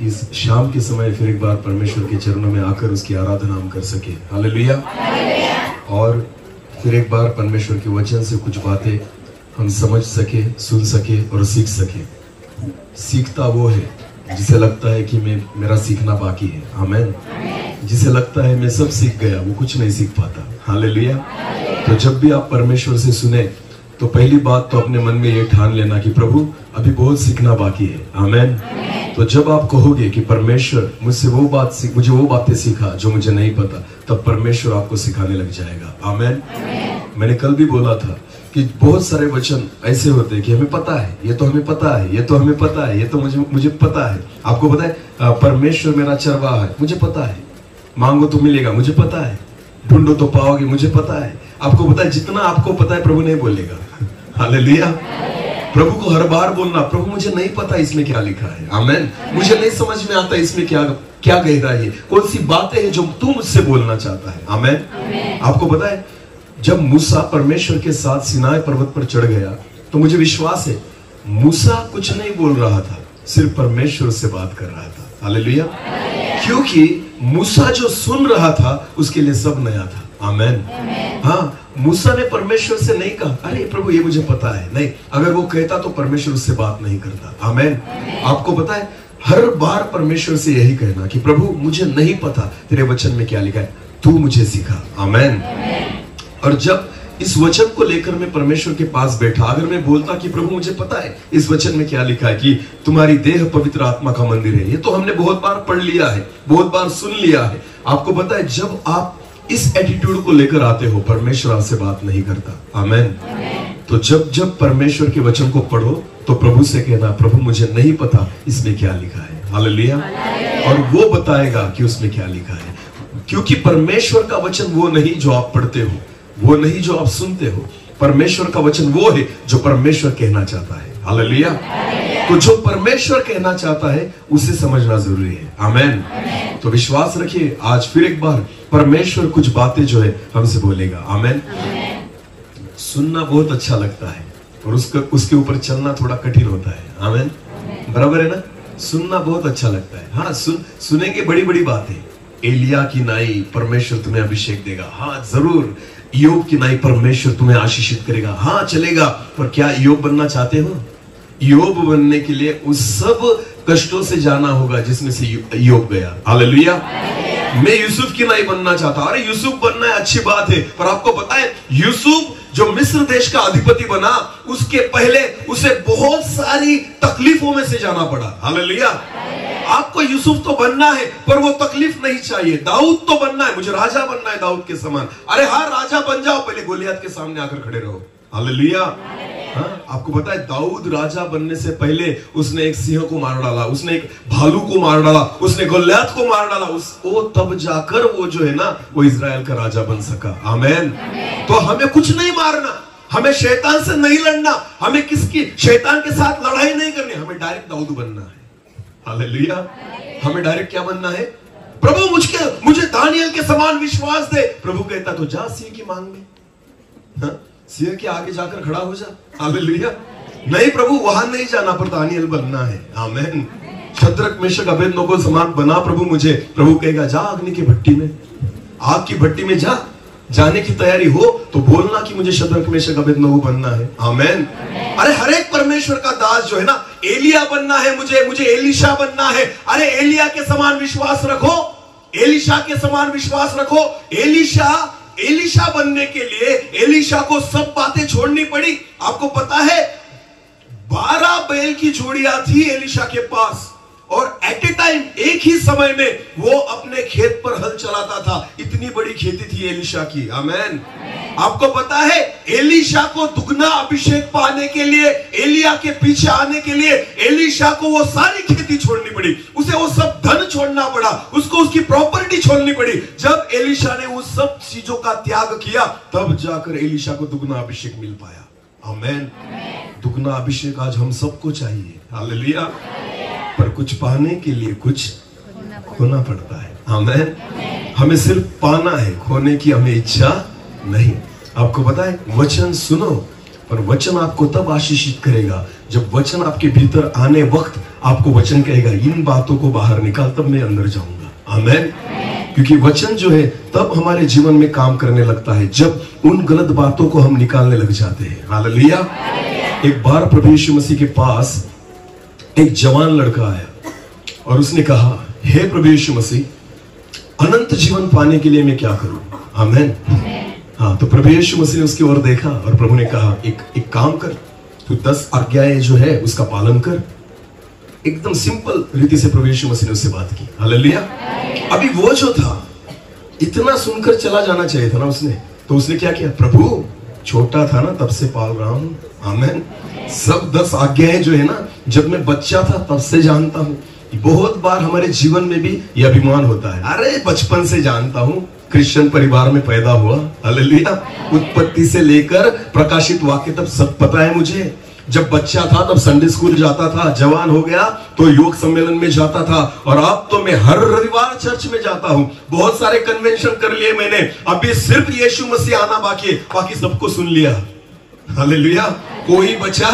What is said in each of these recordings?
कि इस शाम के समय फिर एक बार परमेश्वर के चरणों में आकर उसकी आराधना हम कर सके। हालेलुया। और फिर एक बार परमेश्वर के वचन से कुछ बातें हम समझ सके, सुन सके और सीख सके। सीखता वो है जिसे लगता है कि मेरा सीखना बाकी है। आमीन। जिसे लगता है मैं सब सीख गया, वो कुछ नहीं सीख पाता। हालेलुया। तो जब भी आप परमेश्वर से सुने तो पहली बात तो अपने मन में ये ठान लेना कि प्रभु अभी बहुत सीखना बाकी है। आमीन। तो जब आप कहोगे कि परमेश्वर मुझसे मुझे वो बातें सिखा जो मुझे नहीं पता, तब परमेश्वर आपको सिखाने लग जाएगा। आमीन। मैंने कल भी बोला था कि बहुत सारे वचन ऐसे होते हैं कि हमें पता है, ये तो हमें पता है, ये तो हमें पता है, ये तो मुझे पता है। आपको पता है परमेश्वर मेरा चरवाहा है, मुझे पता है। मांगो तो मिलेगा, मुझे पता है। ढूंढो तो पाओगे, मुझे पता है। आपको पता है जितना आपको पता है प्रभु नहीं बोलेगा। हालेलुया। प्रभु को हर बार बोलना, प्रभु मुझे नहीं पता इसमें क्या लिखा है। आमीन। मुझे नहीं समझ में आता इसमें क्या गहराई है, कौन सी बातें हैं जो तू मुझसे बोलना चाहता है। आमीन। आपको पता है जब मूसा परमेश्वर के साथ सिनाई पर्वत पर चढ़ गया तो मुझे विश्वास है मूसा कुछ नहीं बोल रहा था, सिर्फ परमेश्वर से बात कर रहा था। हालेलुया। क्योंकि मूसा जो सुन रहा था उसके लिए सब नया था। आमीन। हाँ, मूसा ने परमेश्वर से नहीं कहा अरे प्रभु ये मुझे पता है, नहीं। अगर वो कहता तो परमेश्वर उससे बात नहीं करता। आमीन। आपको पता है हर बार परमेश्वर से यही कहना कि प्रभु मुझे नहीं पता तेरे वचन में क्या लिखा है, तू मुझे सिखा। आमीन। और जब इस वचन को लेकर मैं परमेश्वर के पास बैठा, अगर मैं बोलता कि प्रभु मुझे पता है इस वचन में क्या लिखा है कि तुम्हारी देह पवित्र आत्मा का मंदिर है, ये तो हमने बहुत बार पढ़ लिया है, बहुत बार सुन लिया है। आपको पता है जब आप इस एटीट्यूड को लेकर आते हो परमेश्वर आपसे बात नहीं करता। आमीन। तो जब परमेश्वर के वचन को पढ़ो तो प्रभु से कहना प्रभु मुझे नहीं पता इसमें क्या लिखा है। हालेलुया। और वो बताएगा कि उसमें क्या लिखा है, क्योंकि परमेश्वर का वचन वो नहीं जो आप पढ़ते हो, वो नहीं जो आप सुनते हो। परमेश्वर का वचन वो है जो परमेश्वर कहना चाहता है। हालेलुया। तो जो परमेश्वर कहना चाहता है उसे समझना जरूरी है। आमीन। तो विश्वास रखिए आज फिर एक बार परमेश्वर कुछ बातें जो है हमसे बोलेगा। आमीन। सुनना बहुत अच्छा लगता है और उसके ऊपर चलना थोड़ा कठिन होता है। आमीन। बराबर है ना। सुनना बहुत अच्छा लगता है। हाँ, सुनेंगे बड़ी बड़ी बातें। एलिया की नाई परमेश्वर तुम्हें अभिषेक देगा, हाँ जरूर। ईयोब की नाई परमेश्वर तुम्हें आशीषित करेगा, हाँ चलेगा। पर क्या ईयोब बनना चाहते हो? ईयोब बनने के लिए उस सब कष्टों से जाना होगा जिसमें से ईयोब गया। हालेलुया। मैं यूसुफ की नाई बनना चाहता, अरे यूसुफ बनना है अच्छी बात है, पर आपको पता है यूसुफ जो मिस्र देश का अधिपति बना उसके पहले उसे बहुत सारी तकलीफों में से जाना पड़ा। हालेलुया। आपको यूसुफ तो बनना है पर वो तकलीफ नहीं चाहिए। दाऊद तो बनना है, मुझे राजा बनना है दाऊद के समान। अरे हाँ राजा बन जाओ, पहले गोलियत के सामने आकर खड़े रहो। हालेलुया। हाँ, आपको पता है दाऊद राजा बनने से पहले उसने एक सिंह को मार डाला, उसने एक भालू को मार डाला, उसने गोलियत को मार डाला। वो तब जाकर वो जो है ना वो इजराइल का राजा बन सका। आमीन। तो हमें कुछ नहीं मारना, हमें शैतान से नहीं लड़ना, हमें किसकी शैतान के साथ लड़ाई नहीं करनी, हमें डायरेक्ट दाऊद बनना है। हालेलुया। हमें डायरेक्ट क्या बनना है? प्रभु मुझे दानियल के समान विश्वास दे। प्रभु कहता तो जा सिंह की मांग में, हाँ? सिंह के आगे जाकर खड़ा हो जा। हालेलुया। नहीं प्रभु वहां नहीं जाना, पर दानियल बनना है। आमीन। शद्रक मेशक अबेदनगो को समान बना प्रभु मुझे। प्रभु कहेगा जा अग्नि की भट्टी में, आग की भट्टी में जा। जाने की तैयारी हो तो बोलना कि मुझे शद्रक मेशक अबेदनगो बनना है। आमीन। अरे हर एक परमेश्वर का दास जो है ना, एलिया बनना है, मुझे एलिशा बनना है। अरे एलिया के समान विश्वास रखो, एलिशा के समान विश्वास रखो। एलिशा बनने के लिए एलिशा को सब बातें छोड़नी पड़ी। आपको पता है 12 बैल की जोड़ियां थी एलिशा के पास, और एट ए टाइम एक ही समय में वो अपने खेत पर हल चलाता था। इतनी बड़ी खेती थी एलिशा की। आमीन। आपको पता है एलिशा को दुगना अभिषेक पाने के लिए, एलिया के पीछे आने के लिए एलिशा को वो सारी खेती छोड़नी पड़ी, उसे वो सब धन छोड़ना पड़ा, उसको उसकी प्रॉपर्टी छोड़नी पड़ी। जब एलिशा ने उस सब चीजों का त्याग किया तब जाकर एलिशा को दुगना अभिषेक मिल पाया। आमीन। दुगना अभिषेक आज हम सबको चाहिए। हालेलुया। पर कुछ पाने के लिए कुछ खोना पड़ता है। आमीन। हमें सिर्फ पाना है, खोने की हमें इच्छा नहीं। आपको पता है वचन सुनो, पर वचन आपको तब आशीषित करेगा जब वचन आपके भीतर आने वक्त आपको वचन कहेगा इन बातों को बाहर निकाल, तब मैं अंदर जाऊंगा। आमेन। क्योंकि वचन जो है तब हमारे जीवन में काम करने लगता है जब उन गलत बातों को हम निकालने लग जाते हैं। हालेलुया। एक बार प्रभु यीशु मसीह के पास एक जवान लड़का आया और उसने कहा, हे प्रभु यीशु मसीह, अनंत जीवन पाने के लिए मैं क्या करूं? आमेन। हाँ, तो प्रभु यीशु मसीह ने उसकी ओर देखा और प्रभु ने कहा, एक काम कर, तू 10 आज्ञाएं जो है उसका पालन कर। एकदम सिंपल रीति से प्रभु यीशु मसीह ने उससे बात की। हालेलुया। अभी वो जो था इतना सुनकर चला जाना चाहिए था ना उसने, तो उसने क्या किया? प्रभु, छोटा था ना तब से पाल रहा हूं। आमेन। सब 10 आज्ञाएं जो है ना, जब मैं बच्चा था तब से जानता हूं। बहुत बार हमारे जीवन में भी यह अभिमान होता है, अरे बचपन से जानता हूं, क्रिश्चियन परिवार में पैदा हुआ। हालेलुया। उत्पत्ति से लेकर प्रकाशित वाक्य तक सब पता है मुझे। जब बच्चा था तब संडे स्कूल जाता था, जवान हो गया तो योग सम्मेलन में जाता था, और अब तो मैं हर रविवार चर्च में जाता हूं। बहुत सारे कन्वेंशन कर लिए मैंने, अभी सिर्फ यीशु मसीह आना बाकी है, बाकी सबको सुन लिया। हालेलुया। कोई बचा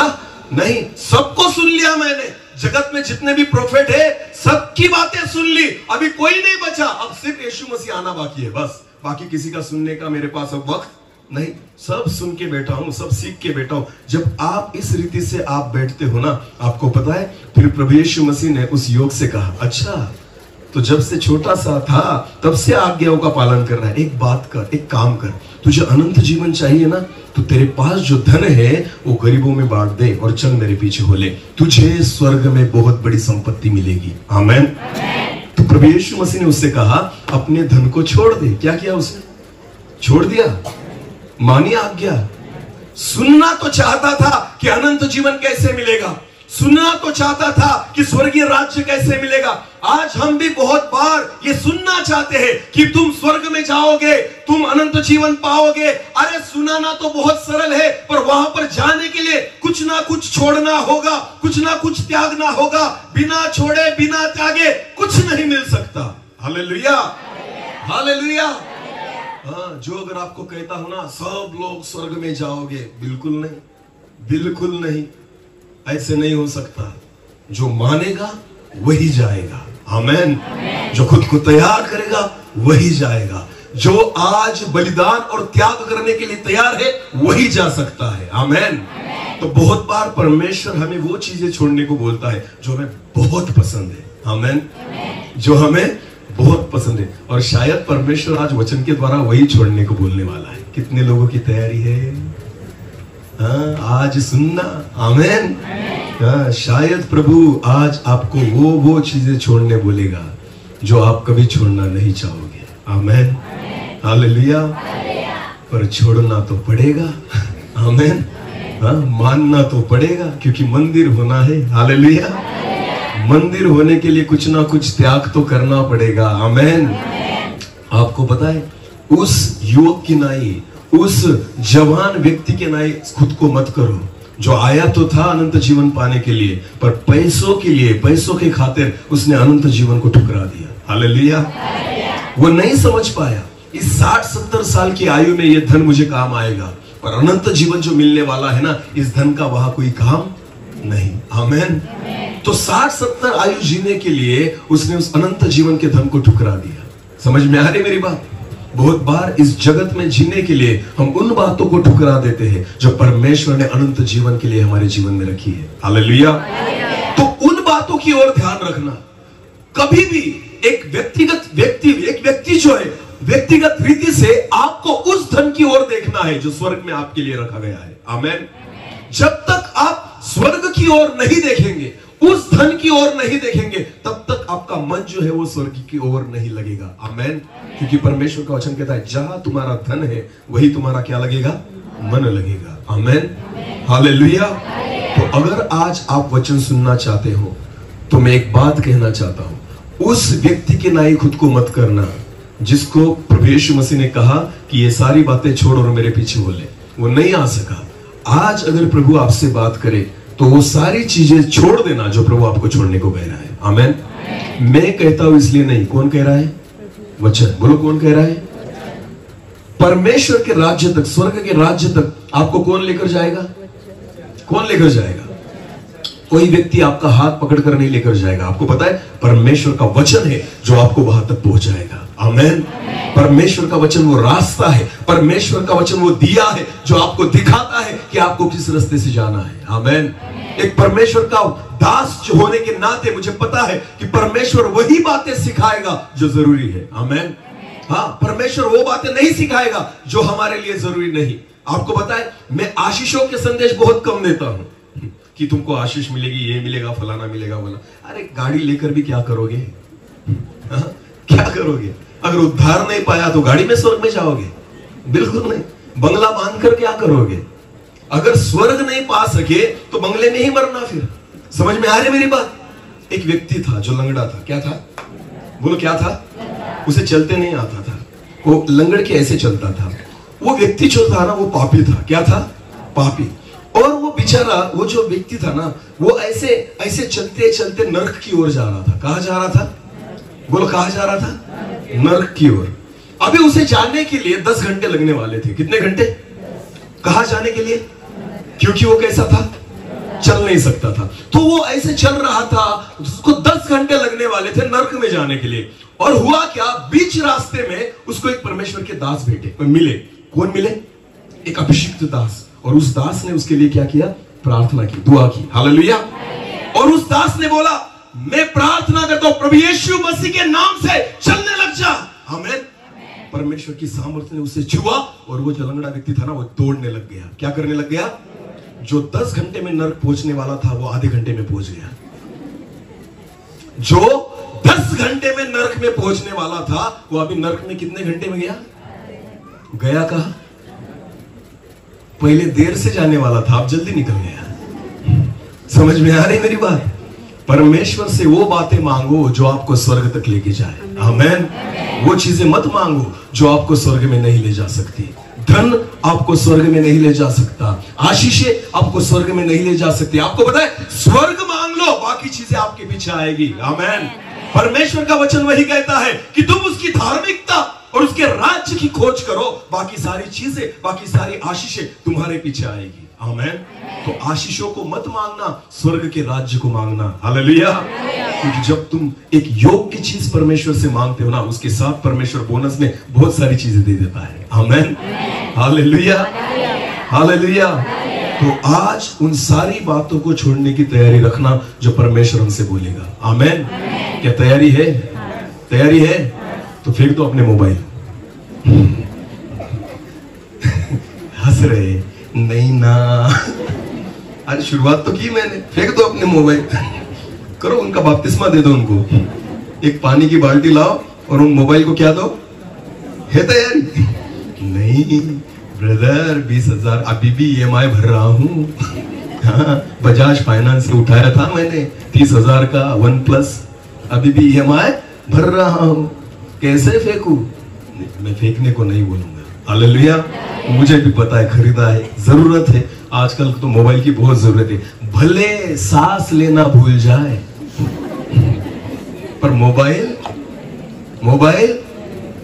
नहीं, सबको सुन लिया मैंने। जगत में जितने भी प्रोफेट है सबकी बातें सुन ली, अभी कोई नहीं बचा, अब सिर्फ यीशु मसीह आना बाकी है बस। बाकी किसी का सुनने का मेरे पास अब वक्त नहीं, सब सुन के बैठा हूं, सब सीख के बैठा हूं। जब आप इस रीति से आप बैठते हो ना, आपको पता है फिर प्रभु यीशु मसीह ने उस युवक से कहा, अच्छा तो जब से छोटा सा था तब से आज्ञाओं का पालन कर रहा है। एक बात कर, एक काम कर, तुझे अनंत जीवन चाहिए ना, तो तेरे पास जो धन है वो गरीबों में बांट दे और चल मेरे पीछे हो ले, तुझे स्वर्ग में बहुत बड़ी संपत्ति मिलेगी। आमेन। तो प्रभु यीशु मसीह ने उससे कहा, अपने धन को छोड़ दे। क्या किया उसने? छोड़ दिया, मानी आज्ञा। सुनना तो चाहता था कि अनंत जीवन कैसे मिलेगा, सुनना तो चाहता था कि स्वर्गीय राज्य कैसे मिलेगा। आज हम भी बहुत बार ये सुनना चाहते हैं कि तुम स्वर्ग में जाओगे, तुम अनंत जीवन पाओगे। अरे सुनाना तो बहुत सरल है, पर वहां पर जाने के लिए कुछ ना कुछ छोड़ना होगा, कुछ ना कुछ त्यागना होगा। बिना छोड़े बिना त्यागे कुछ नहीं मिल सकता। Hallelujah, hallelujah. हाँ, जो अगर आपको कहता हूं ना सब लोग स्वर्ग में जाओगे, बिल्कुल नहीं, बिल्कुल नहीं, ऐसे नहीं हो सकता। जो मानेगा वही जाएगा। आमेन। जो खुद को तैयार करेगा वही जाएगा। जो आज बलिदान और त्याग करने के लिए तैयार है वही जा सकता है। आमेन। तो बहुत बार परमेश्वर हमें वो चीजें छोड़ने को बोलता है जो हमें बहुत पसंद है। आमेन। जो हमें बहुत पसंद है, और शायद परमेश्वर आज वचन के द्वारा वही छोड़ने को बोलने वाला है। कितने लोगों की तैयारी है? हाँ, आज सुनना। आमेन। हाँ, शायद प्रभु आज आपको वो चीजें छोड़ने बोलेगा जो आप कभी छोड़ना नहीं चाहोगे। आमेन। हालेलुया। पर छोड़ना तो पड़ेगा। आमेन। हाँ, मानना तो पड़ेगा, क्योंकि मंदिर होना है। हालेलुया। मंदिर होने के लिए कुछ ना कुछ त्याग तो करना पड़ेगा। आमेन। आपको पता है, उस युवक की नाई, उस जवान व्यक्ति के नाई खुद को मत करो, जो आया तो था अनंत जीवन पाने के लिए, पर पैसों के लिए, पैसों के खातिर उसने अनंत जीवन को ठुकरा दिया। हालेलुया। वो नहीं समझ पाया इस 60-70 साल की आयु में ये धन मुझे काम आएगा, पर अनंत जीवन जो मिलने वाला है ना, इस धन का वहां कोई काम नहीं। आमेन। तो 60-70 आयु जीने के लिए उसने उस अनंत जीवन के धन को ठुकरा दिया। समझ में आ रही मेरी बात? बहुत बार इस जगत में जीने के लिए हम उन बातों को ठुकरा देते हैं जो परमेश्वर ने अनंत जीवन के लिए हमारे जीवन में रखी है। हालेलुया। तो उन बातों की ओर ध्यान रखना। कभी भी एक व्यक्ति जो है, व्यक्तिगत रीति से आपको उस धन की ओर देखना है जो स्वर्ग में आपके लिए रखा गया है। आमेन। जब तक आप स्वर्ग की ओर नहीं देखेंगे, उस धन की ओर नहीं देखेंगे, तब तक आपका मन जो है वो स्वर्ग की ओर नहीं लगेगा। आमेन। क्योंकि परमेश्वर का वचन कहता है, जहां तुम्हारा धन है वही तुम्हारा क्या लगेगा? मन लगेगा। आमेन। हालेलुया। तो अगर आज आप वचन सुनना चाहते हो तो मैं एक बात कहना चाहता हूं, उस व्यक्ति के नाई खुद को मत करना जिसको प्रभु यीशु मसीह ने कहा कि ये सारी बातें छोड़ और मेरे पीछे बोले। वो नहीं आ सका। आज अगर प्रभु आपसे बात करे तो वो सारी चीजें छोड़ देना जो प्रभु आपको छोड़ने को कह रहा है। आमेन। मैं कहता हूं इसलिए नहीं, कौन कह रहा है? वचन। बोलो, कौन कह रहा है? परमेश्वर के राज्य तक, स्वर्ग के राज्य तक आपको कौन लेकर जाएगा? कौन लेकर जाएगा? कोई व्यक्ति आपका हाथ पकड़कर नहीं लेकर जाएगा। आपको पता है परमेश्वर का वचन है जो आपको वहां तक पहुंचाएगा। आमेन। परमेश्वर का वचन वो रास्ता है, परमेश्वर का वचन वो दिया है जो आपको दिखाता है कि आपको किस रास्ते से जाना है। आमेन। एक परमेश्वर का दास जो होने के नाते मुझे पता है कि परमेश्वर वही बातें सिखाएगा जो जरूरी है। आमेन। हाँ, परमेश्वर वो बातें नहीं सिखाएगा जो हमारे लिए जरूरी नहीं। आपको पता है मैं आशीषों के संदेश बहुत कम देता हूं कि तुमको आशीष मिलेगी, ये मिलेगा, फलाना मिलेगा, बोला। अरे गाड़ी लेकर भी क्या करोगे? हाँ? क्या करोगे? अगर उद्धार नहीं पाया तो गाड़ी में स्वर्ग में जाओगे? बिल्कुल नहीं। बंगला बांधकर क्या करोगे? अगर स्वर्ग नहीं पा सके तो बंगले में ही मरना। फिर समझ में आ रही मेरी बात? एक व्यक्ति था जो लंगड़ा था। क्या था? बोलो क्या था? उसे चलते नहीं आता था, वो लंगड़ के ऐसे चलता था। वो व्यक्ति जो था ना वो पापी था। क्या था? पापी। और वो बेचारा, वो जो व्यक्ति था ना, वो ऐसे ऐसे चलते चलते नरक की ओर जा रहा था। कहां जा रहा था? बोलो कहां जा रहा था? नरक की ओर। अभी उसे जाने के लिए 10 घंटे लगने वाले थे। कितने घंटे? कहां जाने के लिए? क्योंकि वो कैसा था? चल नहीं सकता था। तो वो ऐसे चल रहा था, उसको 10 घंटे लगने वाले थे नरक में जाने के लिए। और हुआ क्या, बीच रास्ते में उसको एक परमेश्वर के दास मिले। कौन मिले? एक अभिषिक्त दास। और उस दास ने उसके लिए क्या किया? प्रार्थना की, दुआ की। हालेलुया। और उस दास ने बोला, मैं प्रार्थना करता हूं प्रभु यीशु मसीह के नाम से चलने लग जा। आमीन। परमेश्वर की सामर्थ्य ने उसे छुआ और वो जो लंगड़ा व्यक्ति था ना वो दौड़ने लग गया। क्या करने लग गया? जो 10 घंटे में नरक पहुंचने वाला था वो आधे घंटे में पहुंच गया। जो 10 घंटे में नरक में पहुंचने वाला था वो अभी नरक में कितने घंटे में गया? गया कहा? पहले देर से जाने वाला था, अब जल्दी निकल गया। समझ में आ रही मेरी बात? परमेश्वर से वो बातें मांगो जो आपको स्वर्ग तक लेके जाए। आमेन। वो चीजें मत मांगो जो आपको स्वर्ग में नहीं ले जा सकती। धन आपको स्वर्ग में नहीं ले जा सकता, आशीषें आपको स्वर्ग में नहीं ले जा सकती। आपको पता है स्वर्ग मांग लो, बाकी चीजें आपके पीछे आएगी। आमेन। परमेश्वर का वचन वही कहता है कि तुम उसकी धार्मिकता और उसके राज्य की खोज करो, बाकी सारी चीजें, बाकी सारी आशीषें तुम्हारे पीछे आएगी। आमेन। तो आशीषों को मत मांगना, स्वर्ग के राज्य को मांगना। हालेलुया। क्योंकि जब तुम एक योग्य चीज परमेश्वर से मांगते हो ना, उसके साथ परमेश्वर बोनस में बहुत सारी चीजें दे देता है। आमेन। हालेलुया। हालेलुया। तो आज उन सारी बातों को छोड़ने की तैयारी रखना जो परमेश्वर हमसे बोलेगा। आमेन। क्या तैयारी है? तैयारी है? तो फेंक दो अपने मोबाइल। हंस रहे नहीं ना, आज शुरुआत तो की मैंने। फेंक दो अपने मोबाइल, करो उनका बपतिस्मा दे दो उनको। एक पानी की बाल्टी लाओ और उन मोबाइल को क्या दो? है तैयारी? नहीं ब्रदर, 20,000 अभी भी EMI भर रहा हूं। हाँ, बजाज फाइनेंस से उठाया था मैंने 30,000 का OnePlus, अभी भी EMI भर रहा हूं। कैसे फेंकू? मैं फेंकने को नहीं बोलूंगा। हालेलुया। मुझे भी पता है खरीदा है, जरूरत है। आजकल तो मोबाइल की बहुत जरूरत है। भले सांस लेना भूल जाए पर मोबाइल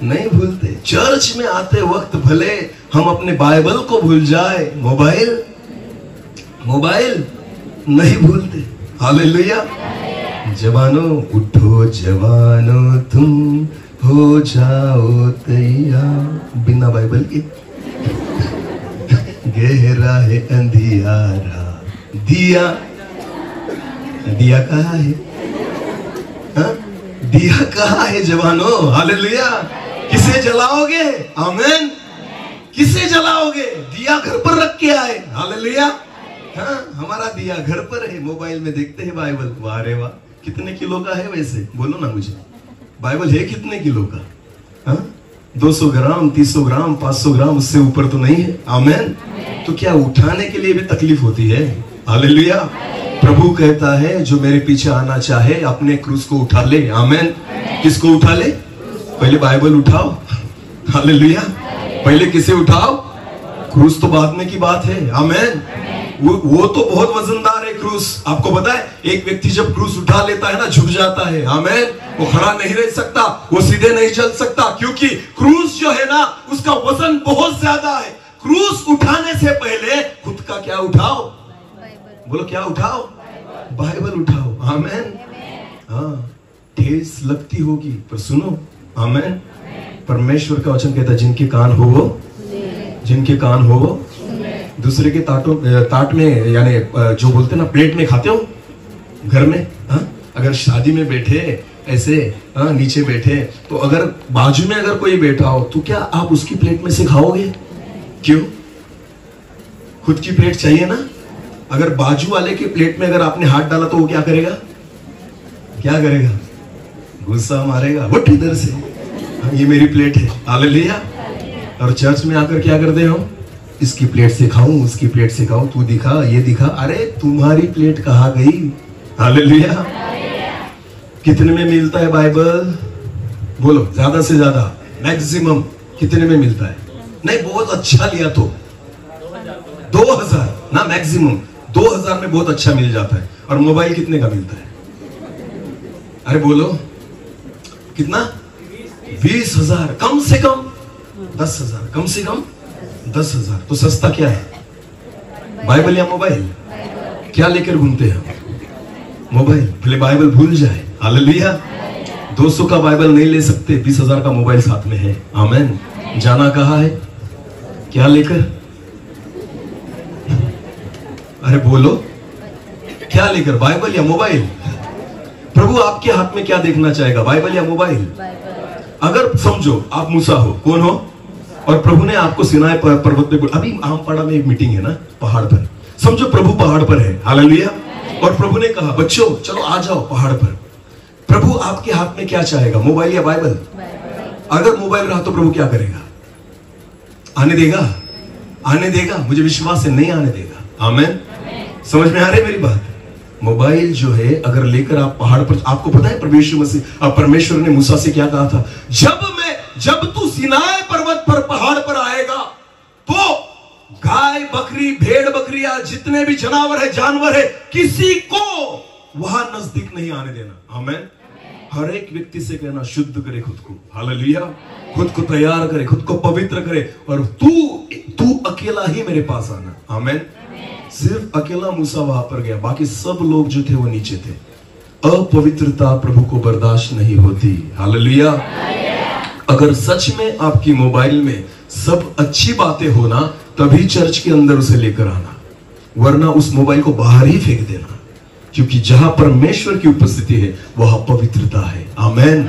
नहीं भूलते। चर्च में आते वक्त भले हम अपने बाइबल को भूल जाए, मोबाइल नहीं भूलते। हालेलुया। जवानों उठो, जवानों तुम हो जाओ तैयार। बिना बाइबल के गहरा है अंधियारा, दिया कहाँ है? हा? दिया कहाँ है जवानों? हालेलुया। किसे जलाओगे? आमेन। किसे जलाओगे? दिया घर पर रख के आए। हालेलुया। हाँ, हमारा दिया घर पर है। मोबाइल में देखते हैं बाइबल। वाह रे वाह, कितने किलो का है वैसे? बोलो ना मुझे, बाइबल है कितने किलो का? हाँ, 200 ग्राम, 300 ग्राम, 500 ग्राम, उससे ऊपर तो नहीं है। आमेन। तो क्या उठाने के लिए भी तकलीफ होती है? हालेलुया। प्रभु कहता है जो मेरे पीछे आना चाहे अपने क्रूस को उठा ले। आमेन। किसको उठा ले? पहले बाइबल उठाओ। हालेलुया। पहले किसे उठाओ? क्रूस तो बाद में की बात है। आमेन। वो तो बहुत वजनदार है क्रूस। आपको पता है एक व्यक्ति जब क्रूस उठा लेता है ना, झुक जाता है। आमेन। वो खड़ा नहीं रह सकता, वो सीधे नहीं चल सकता, क्योंकि क्रूस जो है ना उसका वजन बहुत ज्यादा है। क्रूस उठाने से पहले खुद का क्या उठाओ? बोलो क्या उठाओ? बाइबल उठाओ। आमेन। हाँ, ठेस लगती होगी पर सुनो। आमेन। परमेश्वर का वचन कहता है जिनके कान हो वो, जिनके कान हो वो। दूसरे के ताट में यानी जो बोलते ना प्लेट में खाते हो घर में। हाँ, अगर शादी में बैठे ऐसे नीचे बैठे तो अगर बाजू में अगर कोई बैठा हो तो क्या आप उसकी प्लेट में से खाओगे? क्यों? खुद की प्लेट चाहिए ना। अगर बाजू वाले की प्लेट में अगर आपने हाथ डाला तो वो क्या करेगा? क्या करेगा? गुस्सा मारेगा, उठ इधर से, ये मेरी प्लेट है। हालेलुया। और चर्च में आकर क्या करते हो? इसकी प्लेट से खाऊं, उसकी प्लेट से खाऊं, तू दिखा, ये दिखा। अरे तुम्हारी प्लेट कहाँ गई? हालेलुया। कितने में मिलता है बाइबल? बोलो ज्यादा से ज्यादा, मैक्सिमम कितने में मिलता है? नहीं, बहुत अच्छा लिया तो 2000 ना, मैक्सिमम 2000 में बहुत अच्छा मिल जाता है। और मोबाइल कितने का मिलता है? अरे बोलो कितना? 20,000। कम से कम 10,000, कम से कम 10,000। तो सस्ता क्या है, बाइबल या मोबाइल? क्या लेकर घूमते हैं हम? मोबाइल। पहले बाइबल भूल जाए। हालेलुया। 200 का बाइबल नहीं ले सकते, 20,000 का मोबाइल साथ में है। आमेन। जाना कहाँ है? क्या लेकर? अरे बोलो क्या लेकर, बाइबल या मोबाइल? प्रभु आपके हाथ में क्या देखना चाहेगा, बाइबल या मोबाइल? अगर समझो आप मूसा हो, कौन हो, और प्रभु ने आपको सिनाई पर्वत पे, अभी आमपाड़ा में एक मीटिंग है ना पहाड़ पर, समझो प्रभु पहाड़ पर है। हालेलुया। और प्रभु ने कहा बच्चों चलो आ जाओ पहाड़ पर। प्रभु आपके हाथ में क्या चाहेगा, मोबाइल या बाइबल? अगर मोबाइल रहा तो प्रभु क्या करेगा? आने देगा? आने देगा? मुझे विश्वास है नहीं आने देगा। आमेन। समझ में आ रही है मेरी बात? मोबाइल जो है अगर लेकर आप पहाड़ पर, आपको पता है परमेश्वर ने मूसा से क्या कहा था? जब तू सिनाई पर्वत पर पहाड़ पर आएगा तो गाय बकरी भेड़ बकरियां जितने भी जानवर है किसी को वहां नजदीक नहीं आने देना। आमेन। हर एक व्यक्ति से कहना शुद्ध करे खुद को। हालेलुया। खुद को तैयार करे, खुद को पवित्र करे, और तू अकेला ही मेरे पास आना। आमेन। सिर्फ अकेला मूसा वहां पर गया, बाकी सब लोग जो थे वो नीचे थे। अपवित्रता प्रभु को बर्दाश्त नहीं होती। हालेलुया। अगर सच में आपकी मोबाइल में सब अच्छी बातें होना तभी चर्च के अंदर उसे लेकर आना, वरना उस मोबाइल को बाहर ही फेंक देना, क्योंकि जहां परमेश्वर की उपस्थिति है वहां पवित्रता है। आमेन।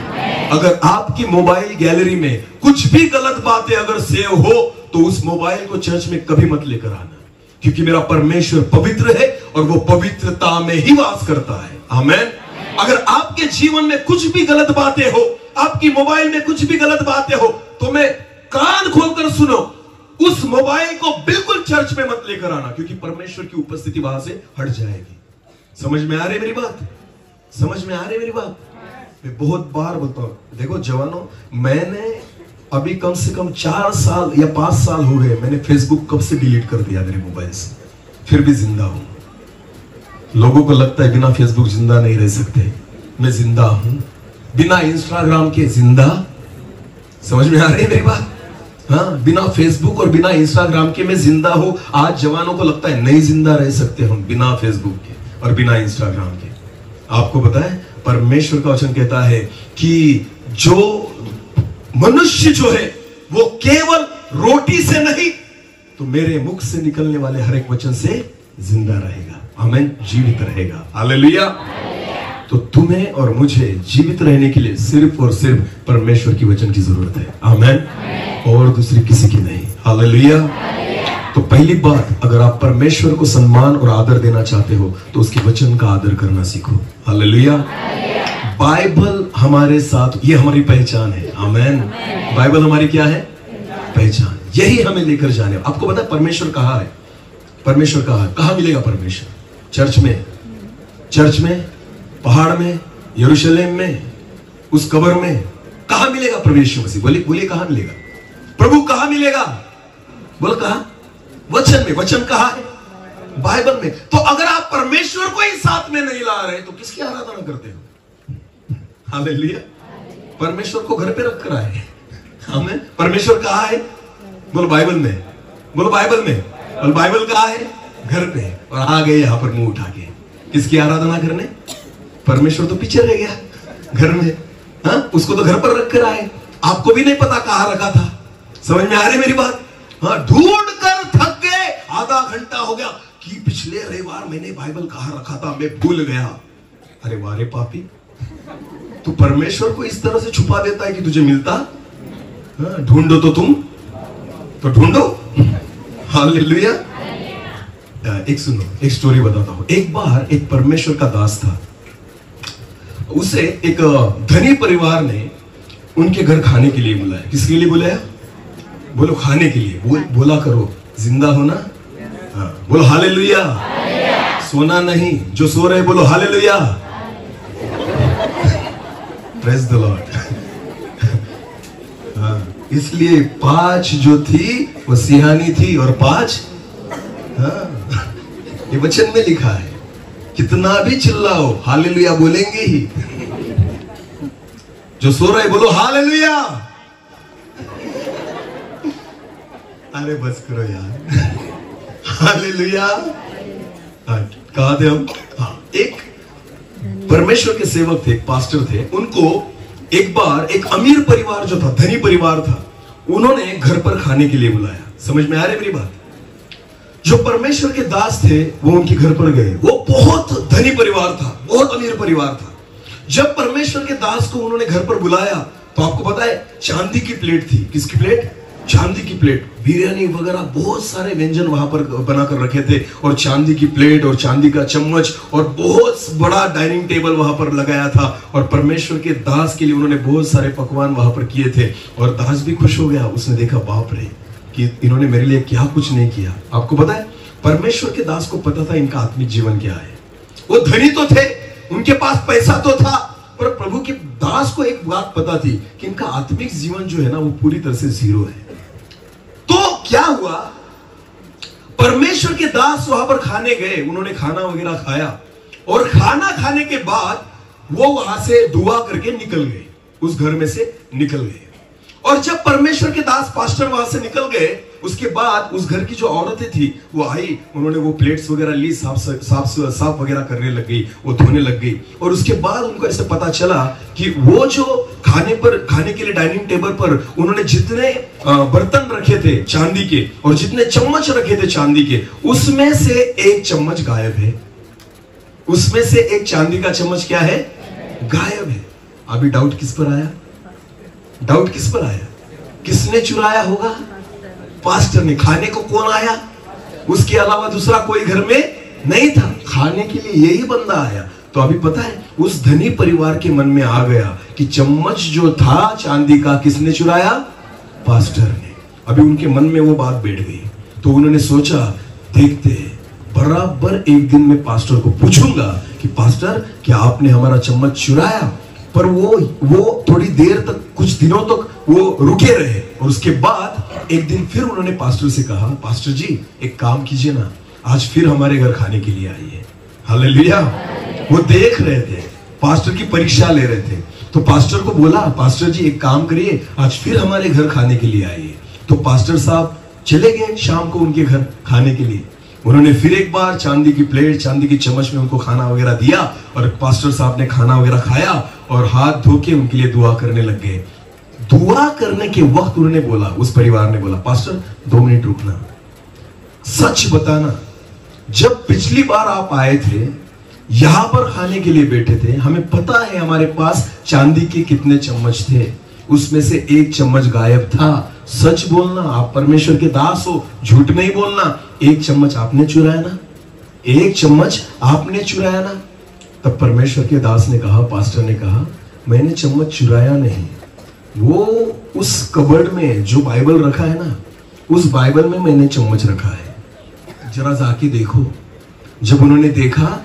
अगर आपकी मोबाइल गैलरी में कुछ भी गलत बातें अगर सेव हो तो उस मोबाइल को चर्च में कभी मत लेकर आना, क्योंकि मेरा परमेश्वर पवित्र है और वो पवित्रता में ही वास करता है। आमेन। अगर आपके जीवन में कुछ भी गलत बातें हो, आपकी मोबाइल में कुछ भी गलत बातें हो, तो मैं कान खोलकर सुनो, उस मोबाइल को बिल्कुल चर्च में मत लेकर आना, क्योंकि परमेश्वर की उपस्थिति वहां से हट जाएगी। समझ में आ रही मेरी बात? समझ में आ रही मेरी बात? मैं बहुत बार बोलता हूं, देखो जवानों, मैंने अभी कम से कम 4 साल या 5 साल हो गए, मैंने फेसबुक कब से डिलीट कर दिया मेरे मोबाइल से, फिर भी जिंदा हूं। लोगों को लगता है बिना फेसबुक जिंदा नहीं रह सकते, मैं जिंदा हूं। बिना इंस्टाग्राम के जिंदा। समझ में आ रही है मेरी बात? हाँ, बिना फेसबुक और बिना इंस्टाग्राम के मैं जिंदा हूं। आज जवानों को लगता है नहीं जिंदा रह सकते हम बिना फेसबुक के और बिना इंस्टाग्राम के। आपको पता है परमेश्वर का वचन कहता है कि जो मनुष्य जो है वो केवल रोटी से नहीं तो मेरे मुख से निकलने वाले हर एक वचन से जिंदा रहेगा। आमीन। जीवित रहेगा। हालेलुया। तो तुम्हें और मुझे जीवित रहने के लिए सिर्फ और सिर्फ परमेश्वर की वचन की जरूरत है। आमीन। और दूसरी किसी की नहीं। हालेलुया। तो पहली बात, अगर आप परमेश्वर को सम्मान और आदर देना चाहते हो तो उसके वचन का आदर करना सीखो। हालेलुया। बाइबल हमारे साथ, ये हमारी पहचान है। आमीन। बाइबल हमारी क्या है? पहचान। यही हमें लेकर जाने। आपको पता है परमेश्वर कहाँ है? परमेश्वर कहाँ है? कहाँ मिलेगा परमेश्वर? चर्च में, चर्च में, पहाड़ में, यरूशलेम में, उस कब्र में? कहाँ मिलेगा परमेश्वर मसीह? बोलिए कहाँ मिलेगा प्रभु? कहाँ मिलेगा? बोलो कहाँ? वचन में। वचन कहाँ है? बाइबल में। तो अगर आप परमेश्वर को ही साथ में नहीं ला रहे तो किसकी आराधना करते हो? हालेलुया। परमेश्वर को घर पे रख कर आए। हमें परमेश्वर कहाँ है? बोलो बाइबल में। बोलो बाइबल में। बोलो बाइबल कहाँ है? घर पे। और आ गए यहाँ पर मुंह उठा के। किसकी आराधना करने? परमेश्वर तो पीछे रह गया घर में। हाँ, उसको तो घर पर रख कर आए, आपको भी नहीं पता कहां रखा था। समझ में आ रही मेरी बात? हाँ, ढूंढ कर थक गए, आधा घंटा हो गया कि पिछले रविवार मैंने बाइबल कहां रखा था, मैं भूल गया। अरे वारे पापी, तू परमेश्वर को इस तरह से छुपा देता है कि तुझे मिलता? हाँ, ढूंढो तो तुम तो ढूंढो। हालेलुया। एक सुनो, एक स्टोरी बताता हूं। एक बार एक परमेश्वर का दास था, उसे एक धनी परिवार ने उनके घर खाने के लिए बुलाया। किसके लिए बुलाया? बोलो खाने के लिए। बोला करो, जिंदा हो ना? हाँ, बोलो हालेलुया। सोना नहीं, जो सो रहे बोलो हालेलुया। Praise the Lord. हाँ, इसलिए 5 जो थी वो सिहानी थी और 5, हाँ, ये वचन में लिखा है। कितना भी चिल्लाओ हालेलुया बोलेंगे ही। जो सो रहे बोलो हालेलुया। अरे बस करो यार। हालेलुया। कहा थे हम? हाँ, एक परमेश्वर के सेवक थे, एक पास्टर थे। उनको एक बार एक अमीर परिवार जो था, धनी परिवार था, उन्होंने घर पर खाने के लिए बुलाया। समझ में आ रही मेरी बात? जो परमेश्वर के दास थे वो उनके घर पर गए। वो बहुत धनी परिवार था, बहुत अमीर परिवार था। जब परमेश्वर के दास को उन्होंने घर पर बुलाया तो आपको पता है चांदी की प्लेट थी। किसकी प्लेट? चांदी की प्लेट। बिरयानी वगैरह बहुत सारे व्यंजन वहां पर बनाकर रखे थे, और चांदी की प्लेट और चांदी का चम्मच और बहुत बड़ा डाइनिंग टेबल वहां पर लगाया था। और परमेश्वर के दास के लिए उन्होंने बहुत सारे पकवान वहां पर किए थे। और दास भी खुश हो गया, उसने देखा बाप रे कि इन्होंने मेरे लिए क्या कुछ नहीं किया। आपको पता है परमेश्वर के दास को पता था इनका आत्मिक जीवन क्या है। वो धनी तो थे, उनके पास पैसा तो था, पर प्रभु के दास को एक बात पता थी कि इनका आत्मिक जीवन जो है ना वो पूरी तरह से जीरो है। तो क्या हुआ, परमेश्वर के दास वहां पर खाने गए, उन्होंने खाना वगैरह खाया, और खाना खाने के बाद वो वहां से दुआ करके निकल गए, उस घर में से निकल गए। और जब परमेश्वर के दास पास्टर वहां से निकल गए, उसके बाद उस घर की जो औरतें थी वो आई, उन्होंने वो प्लेट्स वगैरह ली, साफ वगैरह करने लग गई, वो धोने लग गई। और उसके बाद उनको ऐसे पता चला कि वो जो खाने के लिए डाइनिंग टेबल पर उन्होंने जितने बर्तन रखे थे चांदी के और जितने चम्मच रखे थे चांदी के, उसमें से एक चम्मच गायब है। उसमें से एक चांदी का चम्मच क्या है? गायब है। अभी डाउट किस पर आया? डाउट किस पर आया? किसने चुराया होगा? पास्टर ने। खाने को कौन आया? उसके अलावा दूसरा कोई घर में नहीं था, खाने के लिए यही बंदा आया। तो अभी पता है उस धनी परिवार के मन में आ गया कि चम्मच जो था चांदी का किसने चुराया? पास्टर ने। अभी उनके मन में वो बात बैठ गई। तो उन्होंने सोचा, देखते बराबर एक दिन में पास्टर को पूछूंगा कि पास्टर क्या आपने हमारा चम्मच चुराया? पर वो थोड़ी देर तक, कुछ दिनों तक वो रुके रहे। और उसके बाद एक दिन फिर उन्होंने पास्टर से कहा, पास्टर जी एक काम कीजिए ना, आज फिर हमारे घर खाने के लिए आइए। हालेलुया। वो देख रहे थे, पास्टर की परीक्षा ले रहे थे। तो पास्टर को बोला, पास्टर जी एक काम करिए, आज फिर हमारे घर खाने के लिए आइए। तो पास्टर साहब चले गए शाम को उनके घर खाने के लिए। उन्होंने फिर एक बार चांदी की प्लेट, चांदी की चम्मच में उनको खाना वगैरह दिया, और पास्टर साहब ने खाना वगैरह खाया और हाथ धो के उनके लिए दुआ करने लग गए। दुआ करने के वक्त उन्होंने बोला, उस परिवार ने बोला, पास्टर 2 मिनट रुकना, सच बताना, जब पिछली बार आप आए थे यहां पर खाने के लिए बैठे थे, हमें पता है हमारे पास चांदी के कितने चम्मच थे, उसमें से एक चम्मच गायब था। सच बोलना, आप परमेश्वर के दास हो, झूठ नहीं बोलना। एक चम्मच आपने चुराया ना? एक चम्मच आपने चुराया ना? तब परमेश्वर के दास ने कहा, पास्टर ने कहा, मैंने चम्मच चुराया नहीं, वो उस कबर्ड में जो बाइबल रखा है ना, उस बाइबल में मैंने चम्मच रखा है, जरा जाके देखो। जब उन्होंने देखा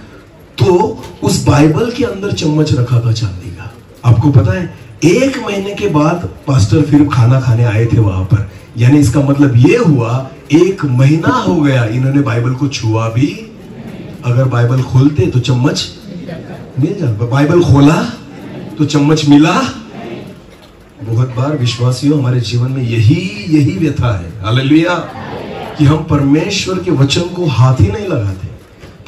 तो उस बाइबल के अंदर चम्मच रखा था चांदी का। आपको पता है 1 महीने के बाद पास्टर फिर खाना खाने आए थे वहां पर, यानी इसका मतलब ये हुआ 1 महीना हो गया इन्होंने बाइबल को छुआ भी। अगर बाइबल खोलते तो चम्मच मिल जाता, बाइबल खोला तो चम्मच मिला। बहुत बार विश्वासियों हमारे जीवन में यही व्यथा है, हालेलुया, कि हम परमेश्वर के वचन को हाथ ही नहीं लगाते,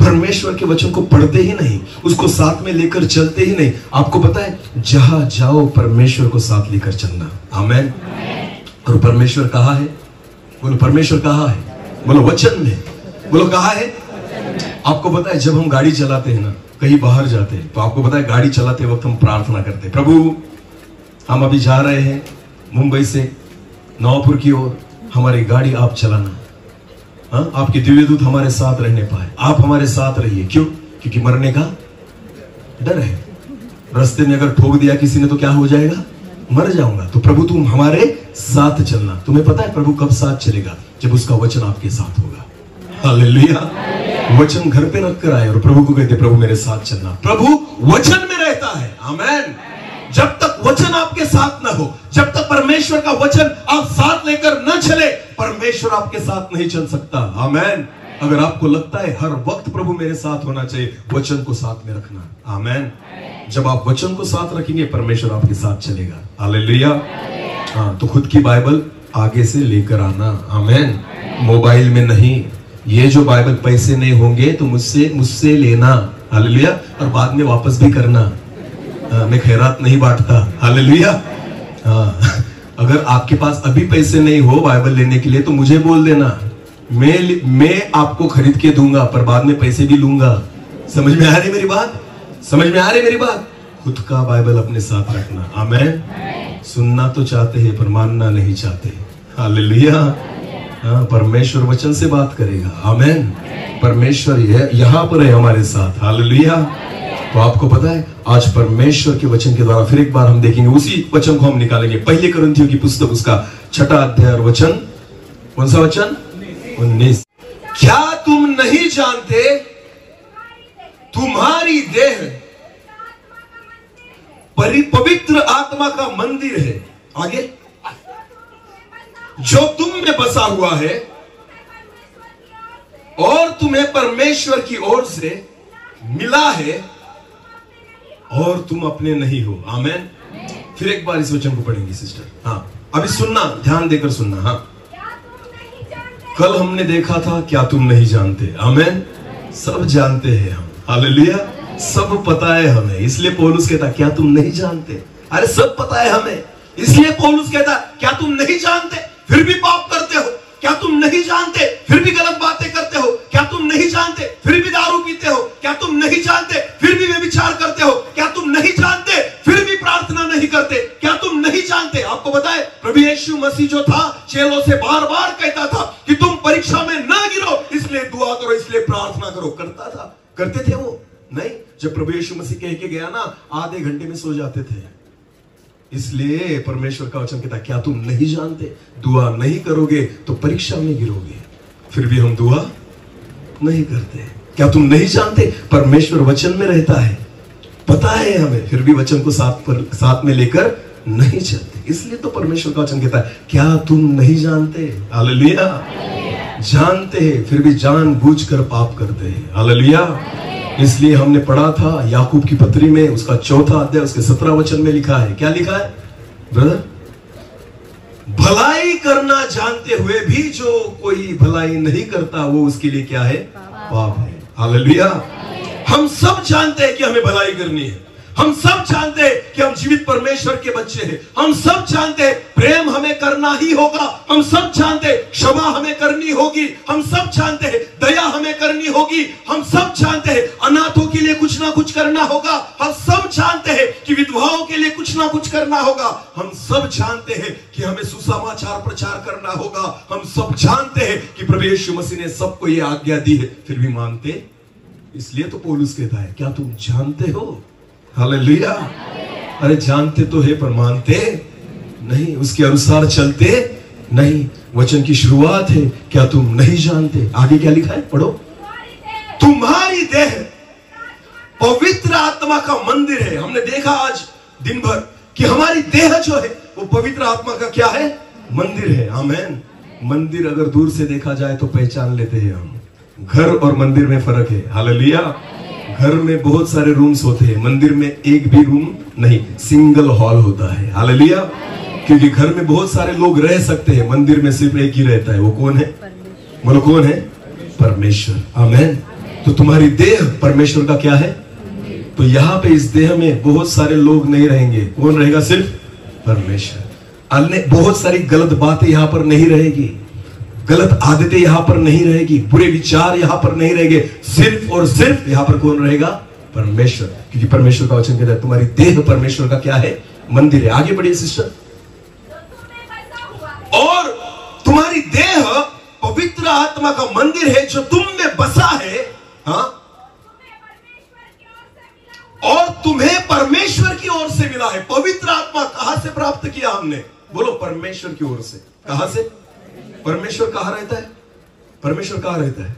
परमेश्वर के वचन को पढ़ते ही नहीं, उसको साथ में लेकर चलते ही नहीं। आपको पता है, जहां जाओ परमेश्वर को साथ लेकर चलना। आमेन। और परमेश्वर कहाँ है? बोलो परमेश्वर कहाँ है? बोलो वचन में। बोलो कहाँ है? आपको पता है, जब हम गाड़ी चलाते हैं ना, कहीं बाहर जाते हैं, तो आपको पता है गाड़ी चलाते वक्त हम प्रार्थना करते हैं, प्रभु हम अभी जा रहे हैं मुंबई से नवापुर की ओर, हमारी गाड़ी आप चलाना। हाँ, आपके दिव्य दूत हमारे साथ रहने पाए, आप हमारे साथ रहिए। क्यों? क्योंकि मरने का डर है। रास्ते में अगर ठोक दिया किसी ने तो क्या हो जाएगा? मर जाऊंगा। तो प्रभु तुम हमारे साथ चलना। तुम्हें पता है प्रभु कब साथ चलेगा? जब उसका वचन आपके साथ होगा। हालेलुया। वचन घर पे रख कर आए और प्रभु को कहते, प्रभु मेरे साथ चलना। प्रभु वचन में रहता है। आमेन। जब तक वचन आपके साथ ना हो, जब तक परमेश्वर का वचन आप साथ लेकर न चले, परमेश्वर आपके साथ नहीं चल सकता। आमेन। अगर आपको लगता है हर वक्त प्रभु मेरे साथ होना चाहिए, वचन को साथ में रखना। आमेन। जब आप वचन को साथ रखेंगे, परमेश्वर आपके साथ चलेगा। हालेलुया। हाँ, तो खुद की बाइबल आगे से लेकर आना। आमेन। मोबाइल में नहीं। ये जो बाइबल पैसे नहीं होंगे तो मुझसे लेना। हालेलुया। और बाद में वापस भी करना। मैं खैरात नहीं बांटता। हालेलुया। अगर आपके पास अभी पैसे नहीं हो बाइबल लेने के लिए तो मुझे बोल देना, मैं आपको खरीद के दूंगा, पर बाद में पैसे भी लूंगा। समझ में आ रही मेरी बात? समझ में आ रही मेरी बात? खुद का बाइबल अपने साथ रखना। आमेन। सुनना तो चाहते हैं पर मानना नहीं चाहते। हालेलुया। हाँ, परमेश्वर वचन से बात करेगा। आमेन। परमेश्वर यहाँ पर है हमारे साथ। हालेलुया। तो आपको पता है, आज परमेश्वर के वचन के द्वारा फिर एक बार हम देखेंगे, उसी वचन को हम निकालेंगे। पहले कुरिन्थियों की पुस्तक, उसका 6 अध्याय और वचन, कौन सा वचन? 19। क्या तुम नहीं जानते तुम्हारी देह पवित्र आत्मा का मंदिर है? आगे, जो तुम में बसा हुआ है और तुम्हें परमेश्वर की ओर से मिला है और तुम अपने नहीं हो। आमेन। फिर एक बार इस वचन को पढ़ेंगे सिस्टर। हाँ, अभी सुनना, ध्यान देकर सुनना। हाँ, कल हमने देखा था क्या तुम नहीं जानते। आमेन। सब जानते हैं हम। हालेलुया। सब पता है हमें, इसलिए पौलुस कहता क्या तुम नहीं जानते? अरे सब पता है हमें, इसलिए पौलुस कहता क्या तुम नहीं जानते फिर भी पाप करते हो? क्या तुम नहीं जानते फिर भी गलत बातें करते हो? क्या तुम नहीं जानते फिर भी दारू पीते हो? क्या तुम नहीं जानते फिर भी व्यभिचार करते हो? क्या तुम नहीं जानते फिर भी प्रार्थना नहीं करते? क्या तुम नहीं जानते? आपको बताए, प्रभु यीशु मसीह जो था, चेलों से बार बार कहता था कि तुम परीक्षा में ना गिरो, इसलिए दुआ करो, इसलिए प्रार्थना करो। करता था? करते थे वो? नहीं। जब प्रभु यीशु मसीह कह के गया ना, आधे घंटे में सो जाते थे। इसलिए परमेश्वर का वचन कहता क्या तुम नहीं जानते? दुआ नहीं करोगे तो परीक्षा में गिरोगे। फिर भी हम दुआ नहीं करते। क्या तुम नहीं जानते? परमेश्वर वचन में रहता है, पता है हमें, फिर भी वचन को साथ में लेकर नहीं चलते। इसलिए तो परमेश्वर का वचन कहता है क्या तुम नहीं जानते? हालेलुया। जानते हैं फिर भी जानबूझकर पाप करते हैं। हालेलुया। इसलिए हमने पढ़ा था याकूब की पत्री में, उसका 4 अध्याय, उसके 17 वचन में लिखा है। क्या लिखा है ब्रदर? भलाई करना जानते हुए भी जो कोई भलाई नहीं करता वो उसके लिए क्या है? पाप है। हालेलुया। हम सब जानते हैं कि हमें भलाई करनी है। हम सब जानते हैं कि हम जीवित परमेश्वर के बच्चे हैं। हम सब जानते हैं प्रेम हमें करना ही होगा। हम सब जानते हैं क्षमा हमें करनी होगी। हम सब जानते हैं दया हमें करनी होगी। हम सब जानते हैं अनाथों के लिए कुछ ना कुछ करना होगा। हम सब जानते हैं कि विधवाओं के लिए कुछ ना कुछ करना होगा। हम सब जानते हैं कि हमें सुसमाचार प्रचार करना होगा। हम सब जानते हैं कि प्रभु यीशु मसीह ने सबको ये आज्ञा दी है, फिर भी मानते। इसलिए तो पौलुस कहता है क्या तुम जानते हो? हालेलुया। अरे जानते तो है पर मानते नहीं, उसके अनुसार चलते नहीं। वचन की शुरुआत है क्या तुम नहीं जानते? आगे क्या लिखा है? पढ़ो। तुम्हारी देह पवित्र आत्मा का मंदिर है। हमने देखा आज दिन भर कि हमारी देह जो है वो पवित्र आत्मा का क्या है? मंदिर है। आमेन। मंदिर अगर दूर से देखा जाए तो पहचान लेते हैं हम। घर और मंदिर में फर्क है। हालेलुया। घर में बहुत सारे रूम्स होते हैं, मंदिर में एक भी रूम नहीं, सिंगल हॉल होता है। हालेलुया। क्योंकि घर में बहुत सारे लोग रह सकते हैं, मंदिर में सिर्फ एक ही रहता है। वो कौन है? बोलो कौन है? परमेश्वर। आमेन। तो तुम्हारी देह परमेश्वर का क्या है? तो यहां पे इस देह में बहुत सारे लोग नहीं रहेंगे। कौन रहेगा? सिर्फ परमेश्वर। अन्य बहुत सारी गलत बातें यहां पर नहीं रहेगी, गलत आदतें यहां पर नहीं रहेगी, बुरे विचार यहां पर नहीं रहेंगे। सिर्फ और सिर्फ यहां पर कौन रहेगा? परमेश्वर। क्योंकि परमेश्वर का वचन कहता है तुम्हारी देह परमेश्वर का क्या है? मंदिर है। आगे बढ़िए सिस्टर। और तुम्हारी देह पवित्र आत्मा का मंदिर है जो तुम में बसा है। हाँ, और तुम्हें परमेश्वर की ओर से मिला है। पवित्र आत्मा कहां से प्राप्त किया हमने? बोलो, परमेश्वर की ओर से। कहां से? परमेश्वर कहां रहता है? परमेश्वर कहां रहता है?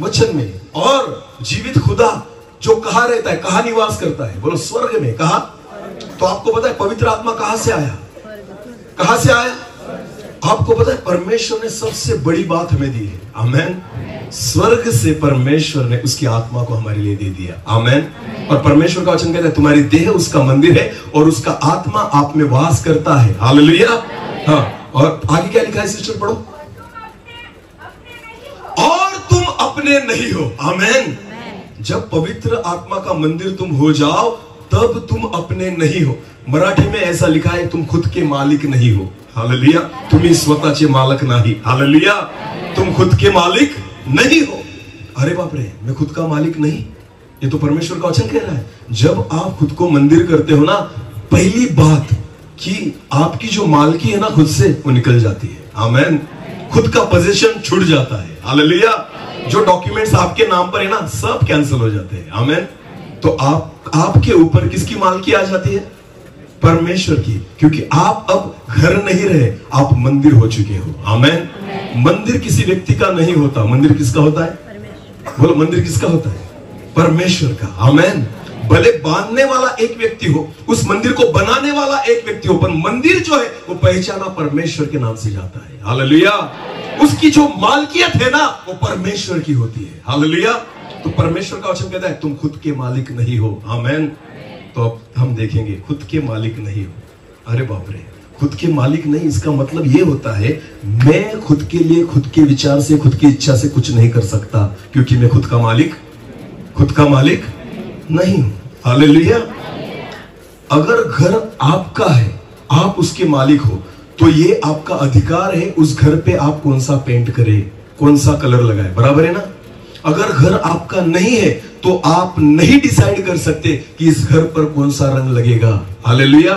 वचन में। और जीवित खुदा जो कहां रहता है, कहां निवास करता है? बोलो, स्वर्ग में। कहां? तो आपको पता है पवित्र आत्मा कहां से आया? कहां से आया? आपको पता है परमेश्वर ने सबसे बड़ी बात हमें दी है। आमेन। स्वर्ग से परमेश्वर ने उसकी आत्मा को हमारे लिए दे दिया। आमेन। और परमेश्वर का वचन कहता है तुम्हारी देह उसका मंदिर है और उसका आत्मा आप में वास करता है। हालेलुया। हाँ, और आगे क्या लिखा है सिस्टर? पढ़ो। और तुम अपने नहीं हो। आमेन। जब पवित्र आत्मा का मंदिर तुम हो जाओ तब तुम अपने नहीं हो। मराठी में ऐसा लिखा है तुम खुद के मालिक नहीं हो। हालेलुया। तुम्ही स्वतःचे मालक नाही। हालेलुया। तुम खुद के मालिक नहीं हो। अरे बाप रे, मैं खुद का मालिक नहीं। ये तो परमेश्वर का वचन कह रहा है। जब आप खुद को मंदिर करते हो ना, पहली बात कि आपकी जो मालकी है ना खुद से, वो निकल जाती है। आमेन। खुद का पोजीशन छूट जाता है। हालेलुया। जो डॉक्यूमेंट्स आपके नाम पर है ना, सब कैंसिल हो जाते हैं। आमेन। तो आपके ऊपर किसकी मालकी आ जाती है? परमेश्वर की। क्योंकि आप अब घर नहीं रहे, आप मंदिर हो चुके हो। आमेन। मंदिर किसी व्यक्ति का नहीं होता। मंदिर किसका होता है? बोलो, मंदिर किसका होता है? परमेश्वर का। आमेन। भले बांधने वाला एक व्यक्ति हो, उस मंदिर को बनाने वाला एक व्यक्ति हो, पर मंदिर जो है वो पहचाना परमेश्वर के नाम से जाता है। हालेलुया। उसकी जो मालकियत है ना, वो परमेश्वर की होती है। हालेलुया। तो परमेश्वर का वचन कहता है तुम खुद के मालिक नहीं हो। आमेन। तो अब हम देखेंगे खुद के मालिक नहीं हो। अरे बाप रे, खुद के मालिक नहीं, इसका मतलब ये होता है मैं खुद के लिए, खुद के विचार से, खुद की इच्छा से कुछ नहीं कर सकता, क्योंकि मैं खुद का मालिक नहीं हूं। हालेलुया। अगर घर आपका है, आप उसके मालिक हो, तो ये आपका अधिकार है उस घर पे आप कौन सा पेंट करे, कौन सा कलर लगाए। बराबर है ना? अगर घर आपका नहीं है तो आप नहीं डिसाइड कर सकते कि इस घर पर कौन सा रंग लगेगा। हालेलुया।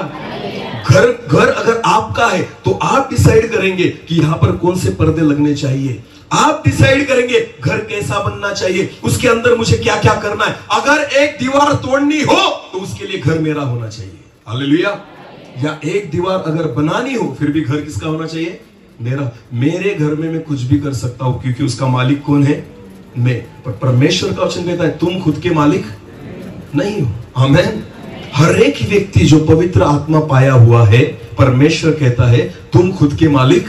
घर अगर आपका है तो आप डिसाइड करेंगे कि यहां पर कौन से पर्दे लगने चाहिए। आप डिसाइड करेंगे घर कैसा बनना चाहिए, उसके अंदर मुझे क्या क्या करना है। अगर एक दीवार तोड़नी हो तो उसके लिए घर मेरा होना चाहिए। हालेलुया। या एक दीवार अगर बनानी हो फिर भी घर किसका होना चाहिए? मेरा। मेरे घर में मैं कुछ भी कर सकता हूं क्योंकि उसका मालिक कौन है? मैं। पर परमेश्वर का वचन कहता है तुम खुद के मालिक नहीं हो। आमेन। हर एक व्यक्ति जो पवित्र आत्मा पाया हुआ है, परमेश्वर कहता है तुम खुद के मालिक।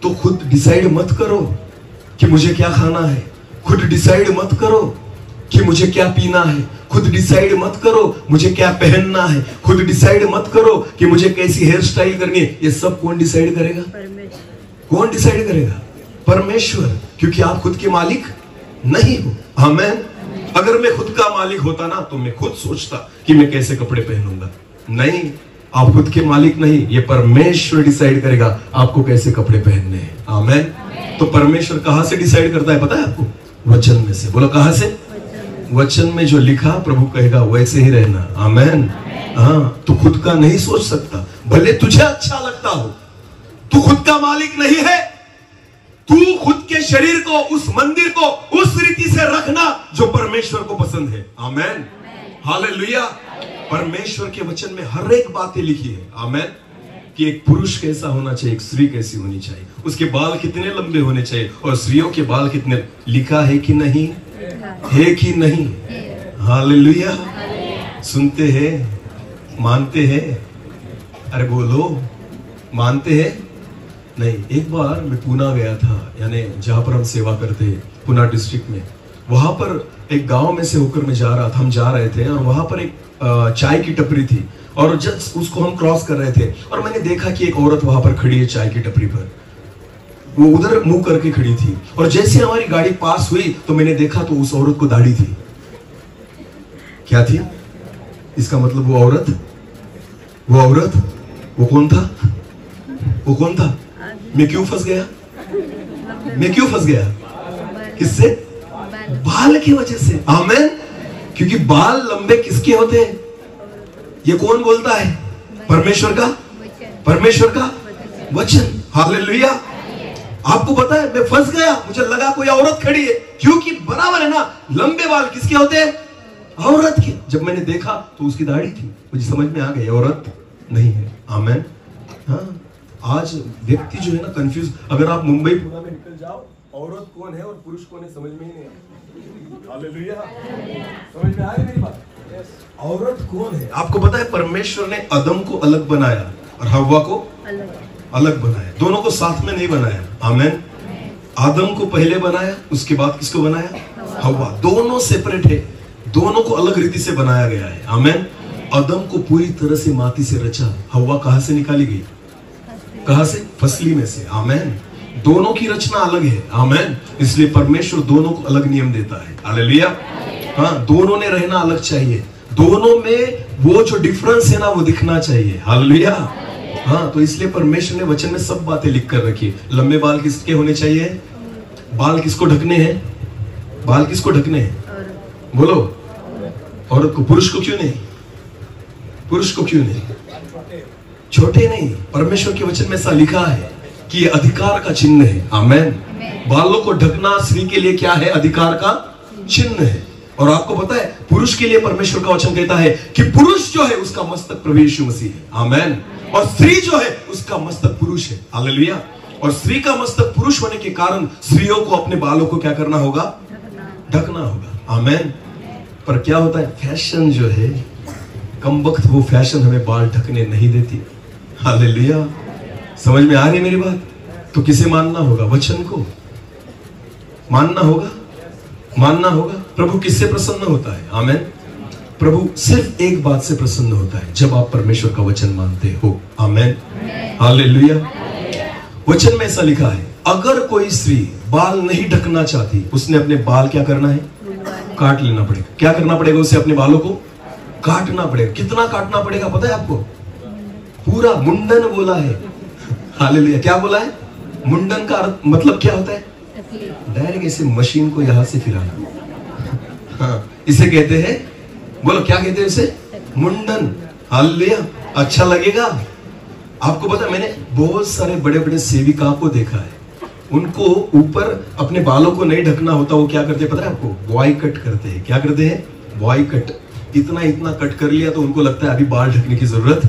तो खुद डिसाइड मत करो कि मुझे क्या खाना है। खुद डिसाइड मत करो कि मुझे क्या पीना है। खुद डिसाइड मत करो मुझे क्या पहनना है। खुद डिसाइड मत करो कि मुझे कैसी हेयर स्टाइल करनी है। ये सब कौन डिसाइड करेगा? कौन डिसाइड करेगा? परमेश्वर। क्योंकि आप खुद के मालिक नहीं हो। आमेन। अगर मैं खुद का मालिक होता ना तो मैं खुद सोचता कि मैं कैसे कपड़े पहनूंगा। नहीं, आप खुद के मालिक नहीं, ये परमेश्वर डिसाइड करेगा आपको कैसे कपड़े पहनने हैं। आमेन। तो परमेश्वर कहां से डिसाइड करता है पता है आपको? वचन में से। बोलो, कहां से? वचन में जो लिखा प्रभु कहेगा वैसे ही रहना। आमेन। हाँ, तू खुद का नहीं सोच सकता, भले तुझे अच्छा लगता हो। तू खुद का मालिक नहीं है। तू खुद के शरीर को, उस मंदिर को उस रीति से रखना जो परमेश्वर को पसंद है। आमेन। हालेलुया। परमेश्वर के वचन में हर एक बातें लिखी है। आमेन। कि एक पुरुष कैसा होना चाहिए, एक स्त्री कैसी होनी चाहिए, उसके बाल कितने लंबे होने चाहिए और स्त्रियों के बाल कितने। लिखा है कि नहीं? है कि नहीं? हालेलुया। सुनते हैं, मानते हैं? अरे बोलो, मानते हैं? नहीं। एक बार मैं पूना गया था, यानी जहां पर हम सेवा करते हैं, पूना डिस्ट्रिक्ट में। वहां पर एक गांव में से होकर मैं जा रहा था, हम जा रहे थे और वहां पर एक चाय की टपरी थी और जस्ट उसको हम क्रॉस कर रहे थे और मैंने देखा कि एक औरत वहां पर खड़ी है चाय की टपरी पर। वो उधर मुंह करके खड़ी थी, और जैसे हमारी गाड़ी पास हुई तो मैंने देखा तो उस औरत को दाढ़ी थी। क्या थी? इसका मतलब वो औरत वो कौन था? वो कौन था? मैं क्यों फंस गया? किससे? बाल की वजह से। आमेन। क्योंकि बाल लंबे किसके होते हैं? ये कौन बोलता है? परमेश्वर का वचन। हालेलुया। आपको पता है मैं फंस गया, मुझे लगा कोई औरत खड़ी है, क्योंकि बराबर है ना, लंबे बाल किसके होते हैं? औरत के। जब मैंने देखा तो उसकी दाढ़ी थी, मुझे समझ में आ गया औरत नहीं है। आमेन। हाँ, आज व्यक्ति जो है ना कंफ्यूज। अगर आप मुंबई पुणे में निकल जाओ, औरत कौन है और पुरुष कौन है समझ में ही नहीं आता। हालेलुया। समझ में आ रही मेरी बात? औरत कौन है? आपको पता है परमेश्वर ने आदम को अलग बनाया और हव्वा को अलग बनाया, दोनों को साथ में नहीं बनाया। आमेन। आदम को पहले बनाया, उसके बाद किसको बनाया? हव्वा। दोनों सेपरेट है, दोनों को अलग रीति से बनाया गया है। आमेन। आदम को पूरी तरह से माटी से रचा, हव्वा कहां से निकाली गई? कहां से? फसली में से। आमेन। दोनों की रचना अलग है। आमेन। इसलिए परमेश्वर दोनों को अलग नियम देता है। हालेलुया। हाँ, दोनों ने रहना अलग चाहिए, दोनों में वो जो डिफरेंस है ना वो दिखना चाहिए। हालेलुया। हाँ, तो इसलिए परमेश्वर ने वचन में सब बातें लिख कर रखी। लंबे बाल किसके होने चाहिए? बाल किसको ढकने हैं? बाल किसको ढकने हैं? बोलो। औरत को। पुरुष को क्यों नहीं? पुरुष को क्यों नहीं? छोटे नहीं। परमेश्वर के वचन में ऐसा लिखा है कि ये अधिकार का चिन्ह है। आमेन। बालों को ढकना स्त्री के लिए क्या है? अधिकार का चिन्ह है। और आपको पता है पुरुष के लिए परमेश्वर का वचन कहता है कि पुरुष जो है उसका मस्तक प्रभु यीशु मसीह है। आमेन। और स्त्री जो है उसका मस्तक पुरुष है। हालेलुया। और स्त्री का मस्तक पुरुष होने के कारण स्त्रियों को अपने बालों को क्या करना होगा? ढकना होगा। आमेन। पर क्या होता है, फैशन जो है कम वक्त, वो फैशन हमें बाल ढकने नहीं देती। हालेलुया। समझ में आ रही मेरी बात? तो किसे मानना होगा? वचन को मानना होगा। प्रभु किससे प्रसन्न होता है? आमेन। प्रभु सिर्फ एक बात से प्रसन्न होता है, जब आप परमेश्वर का वचन मानते हो। आमेन। हालेलुया। वचन में ऐसा लिखा है, अगर कोई स्त्री बाल नहीं ढकना चाहती, उसने अपने बाल क्या करना है? काट लेना पड़ेगा। क्या करना पड़ेगा? उसे अपने बालों को काटना पड़ेगा। कितना काटना पड़ेगा पता है आपको? पूरा मुंडन बोला है। हालेलुया। क्या बोला है? मुंडन का अर्थ मतलब क्या होता है? डायरेक्ट इसे मशीन को यहां से फिराना। हाँ, इसे कहते हैं, बोलो क्या कहते हैं इसे? मुंडन। हालेलुया। अच्छा लगेगा? आपको पता है मैंने बहुत सारे बड़े बड़े सेविका को देखा है, उनको ऊपर अपने बालों को नहीं ढकना होता, वो क्या करते हैं पता है आपको? बॉय कट करते हैं। क्या करते हैं? Boy cut. इतना कट कर लिया तो उनको लगता है अभी बाल ढकने की जरूरत।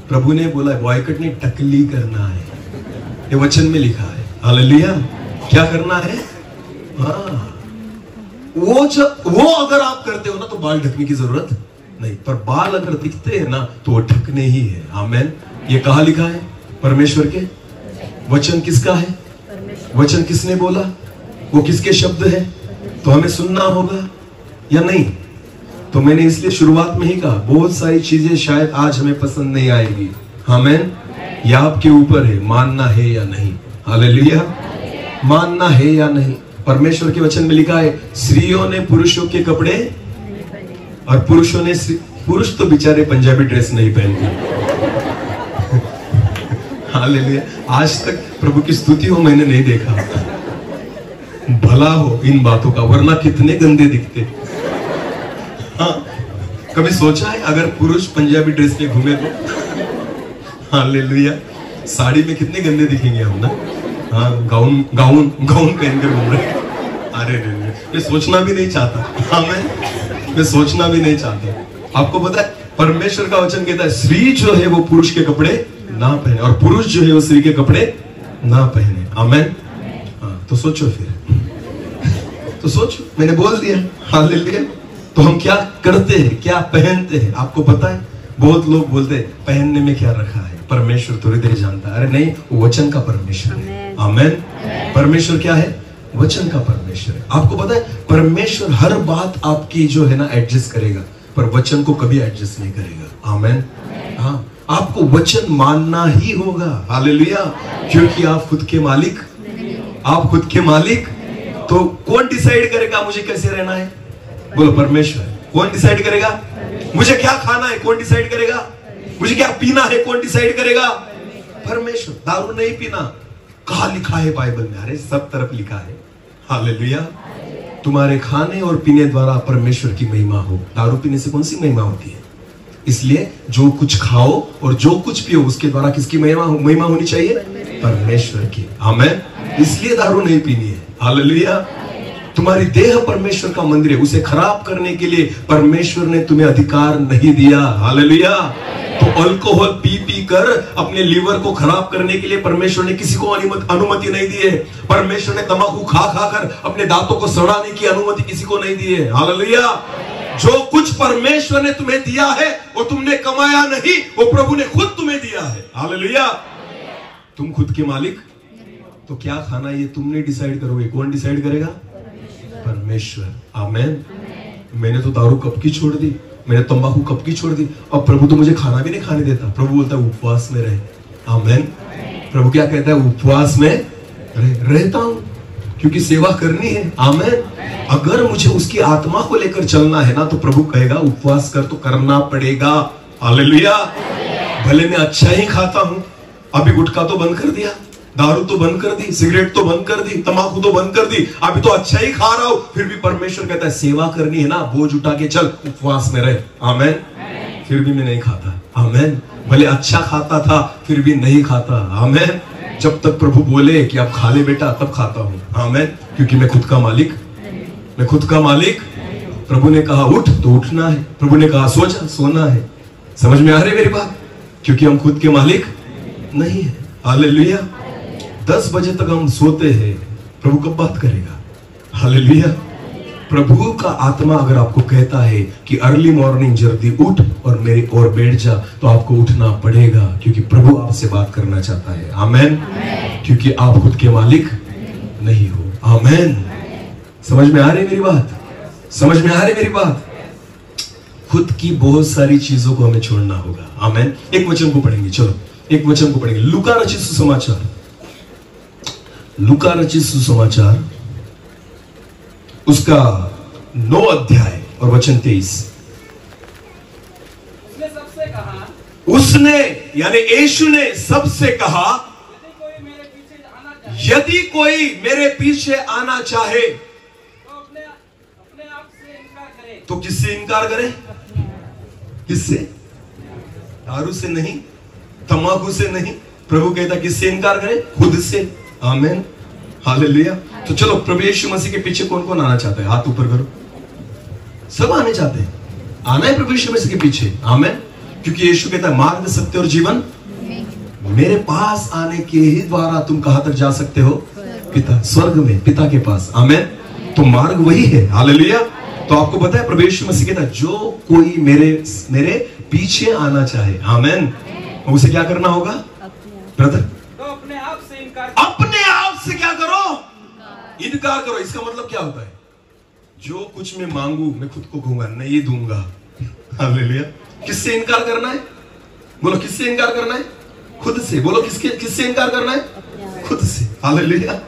प्रभु ने बोला बॉय कट नहीं, टकली करना है। ये वचन में लिखा है। हालेलुया। क्या करना है? हाँ, वो अगर आप करते हो ना तो बाल ढकने की जरूरत नहीं, पर बाल अगर दिखते हैं ना तो वो ढकने ही है। आमेन। ये कहाँ लिखा है? परमेश्वर के वचन। किसका है वचन? किसने बोला? वो किसके शब्द है? तो हमें सुनना होगा या नहीं? तो मैंने इसलिए शुरुआत में ही कहा, बहुत सारी चीजें शायद आज हमें पसंद नहीं आएगी। आमेन। यह आपके ऊपर है, मानना है या नहीं। हालेलुया। मानना है या नहीं। परमेश्वर के वचन में लिखा है, स्त्रियों ने पुरुषों के कपड़े और पुरुषों ने, पुरुष तो बेचारे पंजाबी ड्रेस नहीं पहनते। हालेलुया। आज तक प्रभु की स्तुति हो मैंने नहीं देखा। भला हो इन बातों का, वरना कितने गंदे दिखते। हाँ, कभी सोचा है अगर पुरुष पंजाबी ड्रेस में घूमे तो? हालेलुया। साड़ी में कितने गंदे दिखेंगे हम ना। हाँ, गाउन पहनकर घूम रहे। अरे मैं सोचना भी नहीं चाहता। हाँ, मैं सोचना भी नहीं चाहता। आपको पता है परमेश्वर का वचन कहता है, स्त्री जो है वो पुरुष के कपड़े ना पहने और पुरुष जो है वो स्त्री के कपड़े ना पहने। आमेन। हाँ, तो सोचो फिर। तो सोचो, मैंने बोल दिया। हालेलुया। तो हम क्या करते हैं, क्या पहनते हैं? आपको पता है बहुत लोग बोलते हैं पहनने में क्या रखा है, परमेश्वर तो हृदय जानता है। अरे नहीं, वो वचन का परमेश्वर है। आमेन। परमेश्वर क्या है? वचन का परमेश्वर है। आपको पता है परमेश्वर हर बात आपकी जो है ना एडजस्ट करेगा, पर वचन को कभी एडजस्ट नहीं करेगा। आमेन। हाँ, आपको वचन मानना ही होगा। हालेलुया। क्योंकि आप खुद के मालिक आप खुद के मालिक। तो कौन डिसाइड करेगा मुझे कैसे रहना है? बोलो परमेश्वर। कौन डिसाइड करेगा? मुझे क्या खाना है, कौन डिसाइड करेगा? मुझे क्या पीना है, कौन डिसाइड करेगा? परमेश्वर। दारू नहीं पीना, कहाँ लिखा है बाइबल में? अरे सब तरफ लिखा है। हालेलुया। तुम्हारे खाने और पीने द्वारा परमेश्वर की महिमा हो। दारू पीने से कौन सी महिमा होती है? इसलिए जो कुछ खाओ और जो कुछ पियो उसके द्वारा किसकी महिमा होनी चाहिए? परमेश्वर की। आमेन। इसलिए दारू नहीं पीनी है। हालेलुया। तुम्हारी देह परमेश्वर का मंदिर है, उसे खराब करने के लिए परमेश्वर ने तुम्हें अधिकार नहीं दिया। हालेलुया। तो अल्कोहल पी पी कर अपने लीवर को खराब करने के लिए परमेश्वर ने किसी को अनुमति नहीं दी है। परमेश्वर ने तंबाकू खा खा कर अपने दांतों को सड़ाने की अनुमति किसी को नहीं दी है। हालेलुया। जो कुछ परमेश्वर ने तुम्हें दिया है वो तुमने कमाया नहीं, वो प्रभु ने खुद तुम्हें दिया है। हालेलुया। तुम खुद के मालिक। तो क्या खाना ये तुमने डिसाइड करोगे। कौन डिसाइड करेगा? परमेश्वर। आमेन। मैंने तो दारू कब की छोड़ दी, मैंने तंबाकू कब की छोड़ दी, अब प्रभु तो मुझे खाना भी नहीं खाने देता। प्रभु बोलता है उपवास में रहे। आमेन। प्रभु क्या कहता है? उपवास में रहता हूं क्योंकि सेवा करनी है। आमेन। अगर मुझे उसकी आत्मा को लेकर चलना है ना तो प्रभु कहेगा उपवास कर, तो करना पड़ेगा। हालेलुया। भले मैं अच्छा ही खाता हूं, अभी गुटखा तो बंद कर दिया, दारू तो बंद कर दी, सिगरेट तो बंद कर दी, तंबाकू तो बंद कर दी, अभी तो अच्छा ही खा रहा हूं, फिर भी परमेश्वर कहता है सेवा करनी है ना, बोझ उठा के चल, उपवास में रहे। आमेन। फिर भी मैं नहीं खाता। आमेन। भले अच्छा खाता था फिर भी नहीं खाता। आमेन। जब तक प्रभु बोले कि आप खा ले बेटा तब खाता हूं। आमेन। क्योंकि मैं खुद का मालिक, मैं खुद का मालिक। प्रभु ने कहा उठ तो उठना है, प्रभु ने कहा सो जा सोना है। समझ में आ रही मेरी बात? क्योंकि हम खुद के मालिक नहीं है। हालेलुया। 10 बजे तक हम सोते हैं, प्रभु कब बात करेगा? हालेलुया। प्रभु का आत्मा अगर आपको कहता है कि अर्ली मॉर्निंग जल्दी उठ और मेरे और बैठ जा, तो आपको उठना पड़ेगा क्योंकि प्रभु आपसे बात करना चाहता है। आमेन। क्योंकि आप खुद के मालिक नहीं हो। आमेन। समझ में आ रही मेरी बात? समझ में आ रही मेरी बात? खुद की बहुत सारी चीजों को हमें छोड़ना होगा। आमेन। एक वचन को पढ़ेंगे, चलो एक वचन को पढ़ेंगे। लूका रचित सुसमाचार, लूका रचित सुसमाचार उसका 9 अध्याय और वचन 23। उसने सबसे कहा, उसने यानी यीशु ने सबसे कहा, यदि कोई मेरे पीछे आना चाहे तो अपने आप से इनकार करे। तो किससे इनकार करे? किससे? दारू से नहीं, तंबाकू से नहीं। प्रभु कहता किससे इनकार करे? खुद से। आमेन। हालेलुया। तो चलो प्रभु यीशु मसीह के पीछे कौन कौन आना चाहता है? हाथ ऊपर करो। सब आने चाहते हैं, आना है प्रभु यीशु मसीह के पीछे। आमेन। क्योंकि यीशु कहता है मार्ग सत्य और जीवन मेरे पास आने के ही द्वारा तुम कहां तक जा सकते हो? पिता, स्वर्ग में पिता के पास। आमेन। तो मार्ग वही है। हालेलुया। तो आपको पता है प्रभु यीशु मसीह कहता है जो कोई मेरे पीछे आना चाहे, आमेन, उसे क्या करना होगा ब्रदर? तो अपने आप से इनकार। अपने आप से क्या करो? इनकार करो। इसका मतलब क्या होता है? जो कुछ मैं मांगू मैं खुद को कहूंगा नहीं दूंगा। हालेलुया। किससे इनकार करना है? बोलो किससे इनकार करना है? खुद से। बोलो किससे इनकार करना है? खुद से। हालेलुया।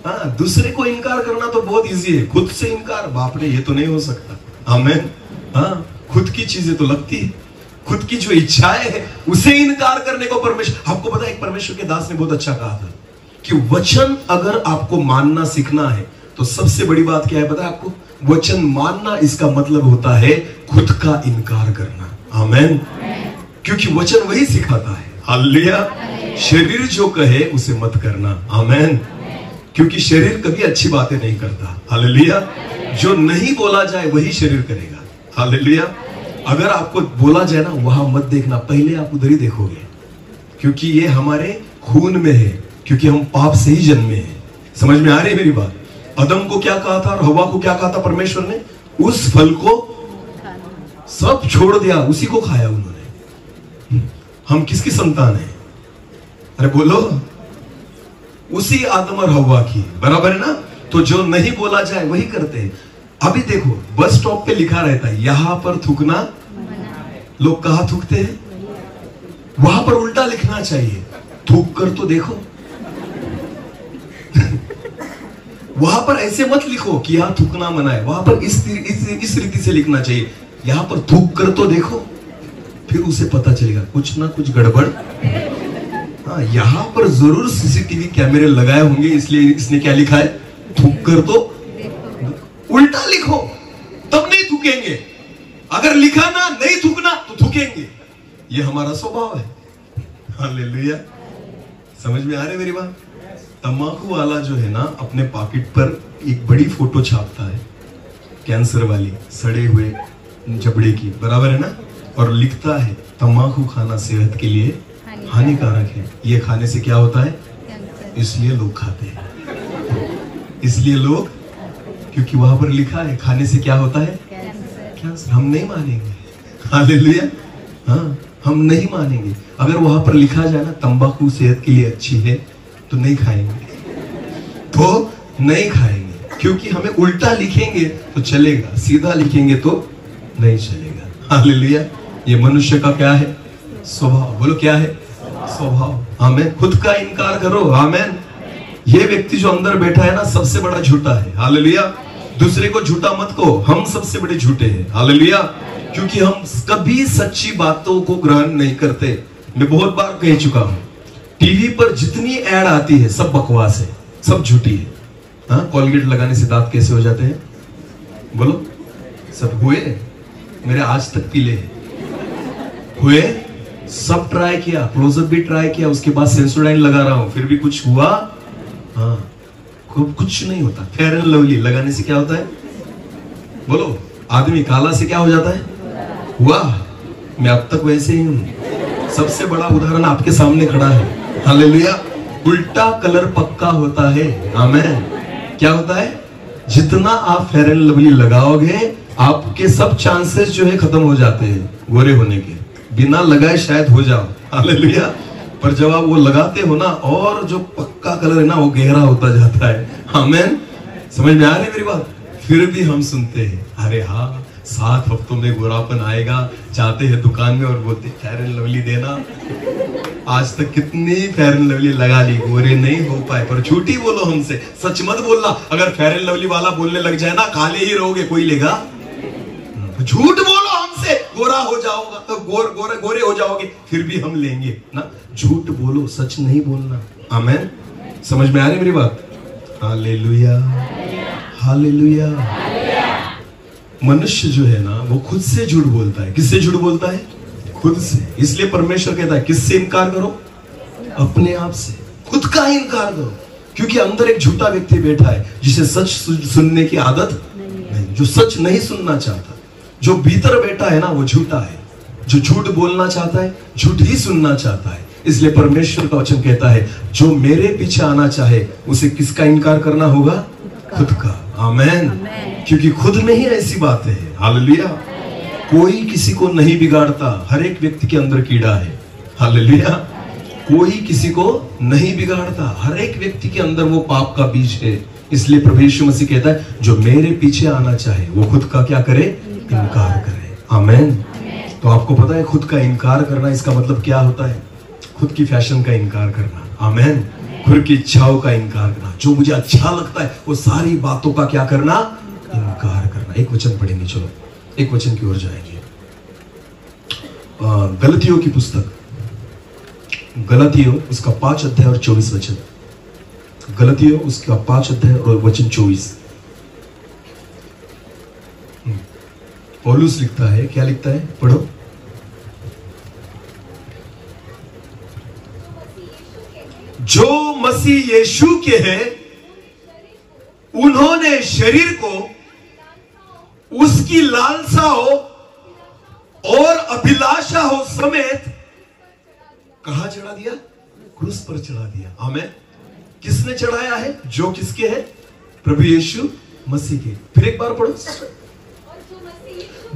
हाँ, दूसरे को इनकार करना तो बहुत इजी है, खुद से इनकार बाप रे ये तो नहीं हो सकता। आमेन। हाँ, खुद की चीजें तो लगती है, खुद की जो इच्छाएं है उसे इनकार करने को परमेश्वर। आपको पता है एक परमेश्वर के दास ने बहुत अच्छा कहा था कि वचन अगर आपको मानना सीखना है तो सबसे बड़ी बात क्या है पता है आपको? वचन मानना इसका मतलब होता है खुद का इनकार करना। आमेन। क्योंकि वचन वही सिखाता है। हालेलुया। शरीर जो कहे उसे मत करना। आमेन। क्योंकि शरीर कभी अच्छी बातें नहीं करता। हालेलुया। जो नहीं बोला जाए वही शरीर करेगा। हालेलुया। अगर आपको बोला जाए ना वहां मत देखना, पहले आप उधर ही देखोगे, क्योंकि ये हमारे खून में है, क्योंकि हम पाप से ही जन्मे हैं। समझ में आ रही है मेरी बात? आदम को क्या कहा था और हवा को क्या कहा था परमेश्वर ने? उस फल को सब छोड़ दिया, उसी को खाया उन्होंने। हम किसकी संतान है? अरे बोलो, उसी आदम और हवा की। बराबर है ना? तो जो नहीं बोला जाए वही करते हैं। अभी देखो बस स्टॉप पे लिखा रहता है यहां पर थूकना, लोग कहां थूकते हैं? वहां पर उल्टा लिखना चाहिए, थूक कर तो देखो। वहां पर ऐसे मत लिखो कि यहाँ थूकना मना है, वहां पर इस रीति से लिखना चाहिए। यहाँ पर थूक कर तो देखो, फिर उसे पता चलेगा कुछ ना कुछ गड़बड़। हाँ, यहाँ पर जरूर सीसीटीवी कैमरे लगाए होंगे, इसलिए इसने क्या लिखा है, थूक कर तो। उल्टा लिखो तब नहीं थूकेंगे, अगर लिखा ना नहीं थूकना तो थूकेंगे। ये हमारा स्वभाव है। हालेलुया, समझ में आ रही मेरी बात? तंबाकू वाला जो है ना, अपने पॉकेट पर एक बड़ी फोटो छापता है कैंसर वाली, सड़े हुए जबड़े की, बराबर है ना, और लिखता है तंबाकू खाना सेहत के लिए हानिकारक है। ये खाने से क्या होता है, इसलिए लोग खाते हैं, इसलिए लोग, क्योंकि वहां पर लिखा है खाने से क्या होता है, कैंसर। हम नहीं मानेंगे। हालेलुया, हाँ, हम नहीं मानेंगे। अगर वहां पर लिखा जाए ना तंबाकू सेहत के लिए अच्छी है, तो नहीं खाएंगे, तो नहीं खाएंगे, क्योंकि हमें उल्टा लिखेंगे तो चलेगा, सीधा लिखेंगे तो नहीं चलेगा। हालेलुया, ये मनुष्य का क्या है, स्वभाव। बोलो क्या है, स्वभाव। आमीन। खुद का इनकार करो। आमीन। ये व्यक्ति जो अंदर बैठा है ना, सबसे बड़ा झूठा है। हालेलुया, दूसरे को झूठा मत कहो, हम सबसे बड़े झूठे हैं। हालेलुया, क्योंकि हम कभी सच्ची बातों को ग्रहण नहीं करते। मैं बहुत बार कह चुका हूं, टीवी पर जितनी एड आती है सब बकवास है, सब झूठी है। हाँ, कोलगेट लगाने से दांत कैसे हो जाते हैं, बोलो? सब हुए, मेरे आज तक पीले हुए, सब ट्राई किया, क्लोजअप भी ट्राई किया, उसके बाद सेंसोडाइन लगा रहा हूं, फिर भी कुछ हुआ? हाँ, कुछ नहीं होता। फेयर एंड लवली लगाने से क्या होता है, बोलो? आदमी काला से क्या हो जाता है, हुआ? मैं अब तक वैसे ही हूं। सबसे बड़ा उदाहरण आपके सामने खड़ा है। हालेलुया, उल्टा कलर पक्का होता है। आमीन। क्या होता है, जितना आप फेयर एंड लवली लगाओगे, आपके सब चांसेस जो है खत्म हो जाते हैं गोरे होने के। बिना लगाए शायद हो जाओ। हालेलुया, पर जब आप वो लगाते हो ना, और जो पक्का कलर है ना, वो गहरा होता जाता है। आमीन। समझ में आ रही मेरी बात? फिर भी हम सुनते हैं, अरे हाँ 7 हफ्तों में गोरापन आएगा, जाते हैं दुकान में और बोलते फेयर एंड लवली देना। आज तक कितनी फेयर एंड लवली लगा ली, गोरे नहीं हो पाए। पर झूठी बोलो हमसे, सच मत बोलना। अगर फेयर एंड लवली वाला बोलने लग जाए ना, काले ही रहोगे, कोई लेगा? झूठ बोलो हमसे, गोरा हो जाओगा, तो गोरे हो जाओगे, फिर भी हम लेंगे ना। झूठ बोलो, सच नहीं बोलना। आमीन। समझ में आ रही मेरी बात? Hallelujah, hallelujah. मनुष्य जो है ना, वो खुद से झूठ बोलता है। किससे झूठ बोलता है? खुद से। इसलिए परमेश्वर कहता है किससे इनकार करो? अपने आप से, खुद का ही इनकार करो। क्योंकि अंदर एक झूठा व्यक्ति बैठा है, जिसे सच सुनने की आदत नहीं, जो सच नहीं सुनना चाहता। जो भीतर बैठा है ना, वो झूठा है, जो झूठ बोलना चाहता है, झूठ ही सुनना चाहता है। इसलिए परमेश्वर का वचन कहता है, जो मेरे पीछे आना चाहे, उसे किसका इनकार करना होगा? खुद का। आमीन। क्योंकि खुद में ही ऐसी बात है। हालेलुया, कोई किसी को नहीं बिगाड़ता, हर एक व्यक्ति के अंदर कीड़ा है। हालेलुया, कोई किसी को नहीं बिगाड़ता, हर एक व्यक्ति के अंदर वो पाप का बीज है। इसलिए प्रभु यीशु मसीह कहता है, जो मेरे पीछे आना चाहे, वो खुद का क्या करे? इनकार करे। आमीन। तो आपको पता है खुद का इनकार करना, इसका मतलब क्या होता है? खुद की फैशन का इनकार करना। आमीन। खुद की इच्छाओं का इनकार करना, जो मुझे अच्छा लगता है वो सारी बातों का क्या करना? इनकार करना। एक वचन पढ़ेंगे, चलो एक वचन की ओर जाएंगे। गलतियों की पुस्तक, गलतियों उसका 5 अध्याय और 24 वचन। गलतियों उसका 5 अध्याय और वचन 24। पौलुस लिखता है, क्या लिखता है? पढ़ो। जो मसीह यीशु के हैं, उन्होंने शरीर को उसकी लालसा हो और अभिलाषा हो समेत कहां चढ़ा दिया? क्रूस पर चढ़ा दिया। आमीन। किसने चढ़ाया है? जो किसके है? प्रभु यीशु मसीह के। फिर एक बार पढ़ो।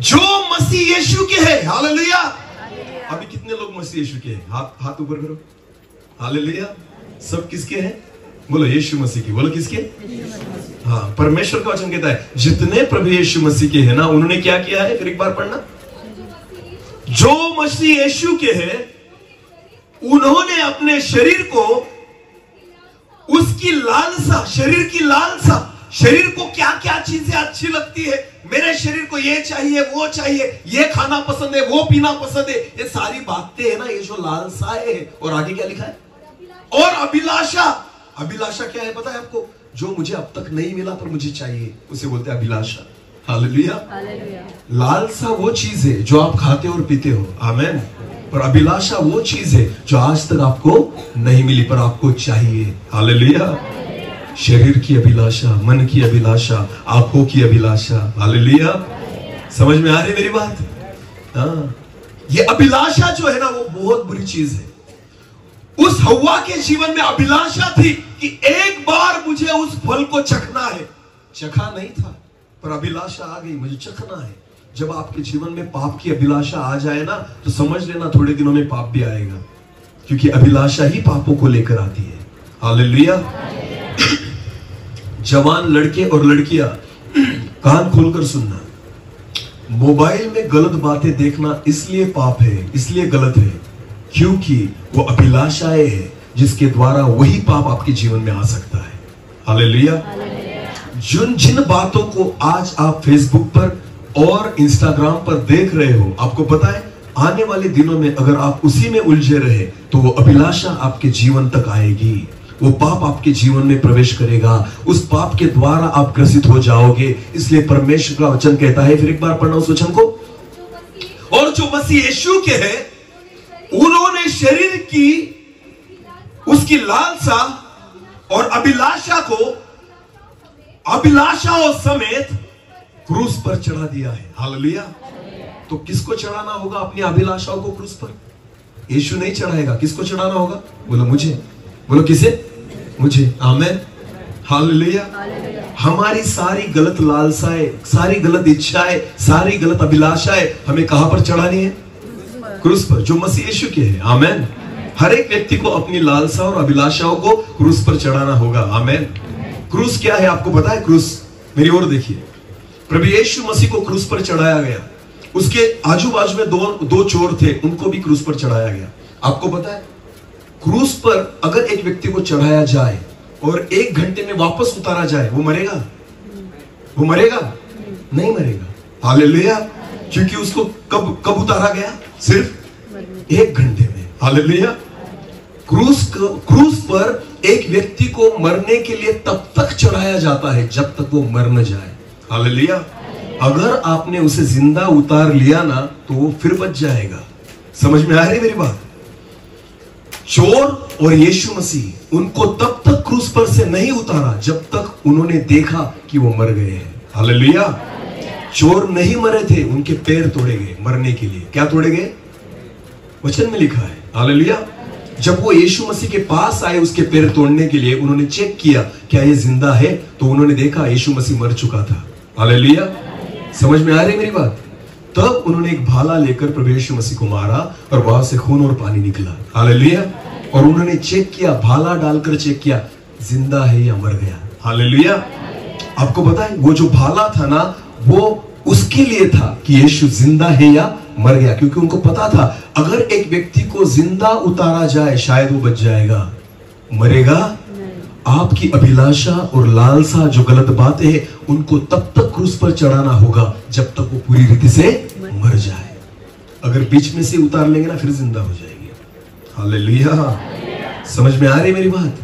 जो मसीह यीशु के हैं। हालेलुया। अभी कितने लोग मसीह यीशु के हैं? हाथ ऊपर करो। हालेलुया। सब किसके हैं? बोलो यीशु मसीह की। बोलो किसके? हाँ, परमेश्वर का वचन कहता है जितने प्रभु यीशु मसीह के हैं ना, उन्होंने क्या किया है? फिर एक बार पढ़ना। जो मसीह यीशु के हैं, उन्होंने अपने शरीर को उसकी लालसा, शरीर की लालसा शरीर को क्या क्या चीजें अच्छी लगती है, मेरे शरीर को ये चाहिए, वो चाहिए, ये खाना पसंद है, वो पीना पसंद है, ये सारी बातें है ना, ये जो लालसाएं है। और आगे क्या लिखा है? और अभिलाषा। अभिलाषा क्या है पता है आपको? जो मुझे अब तक नहीं मिला पर मुझे चाहिए, उसे बोलते हैं अभिलाषा। हालेलुया। लालसा वो चीज है जो आप खाते और पीते हो, आमेन। पर अभिलाषा वो चीज है जो आज तक आपको नहीं मिली पर आपको चाहिए। हालेलुया। शरीर की अभिलाषा, मन की अभिलाषा, आंखों की अभिलाषा। हालेलुया। समझ में आ रही मेरी बात? हाँ, ये अभिलाषा जो है ना वो बहुत बुरी चीज है। उस हव्वा के जीवन में अभिलाषा थी कि एक बार मुझे उस फल को चखना है। चखा नहीं था पर अभिलाषा आ गई, मुझे चखना है। जब आपके जीवन में पाप की अभिलाषा आ जाए ना तो समझ लेना थोड़े दिनों में पाप भी आएगा, क्योंकि अभिलाषा ही पापों को लेकर आती है। हालेलुया। जवान लड़के और लड़कियां कान खोलकर सुनना, मोबाइल में गलत बातें देखना इसलिए पाप है, इसलिए गलत है क्योंकि वो अभिलाषाएं है जिसके द्वारा वही पाप आपके जीवन में आ सकता है। हालेलुया। जिन बातों को आज आप फेसबुक पर और इंस्टाग्राम पर देख रहे हो, आपको पता है आने वाले दिनों में अगर आप उसी में उलझे रहे तो वो अभिलाषा आपके जीवन तक आएगी, वो पाप आपके जीवन में प्रवेश करेगा, उस पाप के द्वारा आप ग्रसित हो जाओगे। इसलिए परमेश्वर का वचन कहता है, फिर एक बार पढ़ना उस वचन को, और जो मसीह यीशु के हैं उन्होंने शरीर की उसकी लालसा और अभिलाषाओं समेत क्रूस पर चढ़ा दिया है। हालेलुया। तो किसको चढ़ाना होगा अपनी अभिलाषाओं को क्रूस पर? यीशु नहीं चढ़ाएगा, किसको चढ़ाना होगा? बोलो मुझे। बोलो किसे? मुझे। आमेन। हालेलुया। हमारी सारी गलत लालसाएं, सारी गलत इच्छाएं, सारी गलत अभिलाषाएं हमें कहां पर चढ़ानी है? क्रूस पर, जो मसीह यीशु के है। आमेन। हर एक व्यक्ति को अपनी लालसा और अभिलाषाओं को क्रूस पर चढ़ाना होगा। आमेन। क्रूस क्या है आपको पता है? क्रूस, मेरी ओर देखिए, प्रभु यीशु मसीह को क्रूस पर चढ़ाया गया। उसके आजू बाजू में दो चोर थे, उनको भी क्रूस पर चढ़ाया गया। आपको पता है क्रूस पर अगर एक व्यक्ति को चढ़ाया जाए और 1 घंटे में वापस उतारा जाए, वो मरेगा? वो मरेगा? नहीं मरेगा। हालेलुया। क्योंकि उसको कब उतारा गया? सिर्फ 1 घंटे में। हालेलुया। क्रूस पर एक व्यक्ति को मरने के लिए तब तक चढ़ाया जाता है जब तक वो मर न जाए। हालेलुया। अगर आपने उसे जिंदा उतार लिया ना तो वो फिर बच जाएगा। समझ में आ रही मेरी बात? चोर और यीशु मसीह उनको तब तक क्रूस पर से नहीं उतारा जब तक उन्होंने देखा कि वो मर गए हैं। हालेलुया। चोर नहीं मरे थे, उनके पैर तोड़े गए मरने के लिए। क्या तोड़े गए? वचन में लिखा है। हालेलुया। जब वो यीशु मसीह के पास आए उसके पैर तोड़ने के लिए, उन्होंने चेक किया क्या ये जिंदा है, तो उन्होंने देखा यीशु मसीह मर चुका था। हालेलुया। समझ में आ रही मेरी बात? तब उन्होंने एक भाला लेकर प्रभु यीशु मसीह को मारा और वहां से खून और पानी निकला। हालेलुया। और उन्होंने चेक किया, भाला डालकर चेक किया जिंदा है या मर गया। हालेलुया। आपको पता है वो जो भाला था ना वो उसके लिए था कि यीशु जिंदा है या मर गया, क्योंकि उनको पता था अगर एक व्यक्ति को जिंदा उतारा जाए शायद वो बच जाएगा, मरेगा। आपकी अभिलाषा और लालसा जो गलत बातें हैं उनको तब तक क्रूस पर चढ़ाना होगा जब तक वो पूरी रीति से मर जाए। अगर बीच में से उतार लेंगे ना फिर जिंदा हो जाएगी। हालेलुया। समझ में आ रही मेरी बात?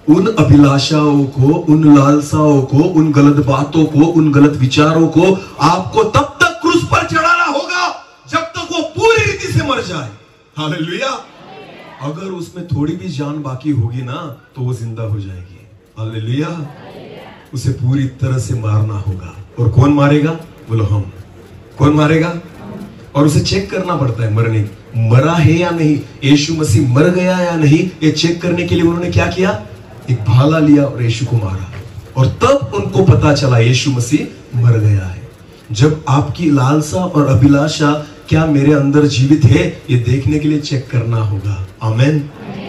उन अभिलाषाओं को, उन लालसाओं को, उन गलत बातों को, उन गलत विचारों को आपको तब तक क्रूस पर चढ़ाना होगा जब तक वो पूरी रीति से मर जाए। हालेलुया। अगर उसमें थोड़ी भी जान बाकी होगी ना तो वो जिंदा हो जाएगी। हालेलुया। उसे पूरी तरह से मारना होगा। और कौन मारेगा? बोलो हम। कौन मारेगा? और उसे चेक करना पड़ता है मरा है या नहीं, यीशु मसीह मर गया या नहीं, ये चेक करने के लिए उन्होंने क्या किया? एक भाला लिया और यीशु को मारा और तब उनको पता चला यीशु मसीह मर गया है। जब आपकी लालसा और अभिलाषा क्या मेरे अंदर जीवित है ये देखने के लिए चेक करना होगा। आमेन।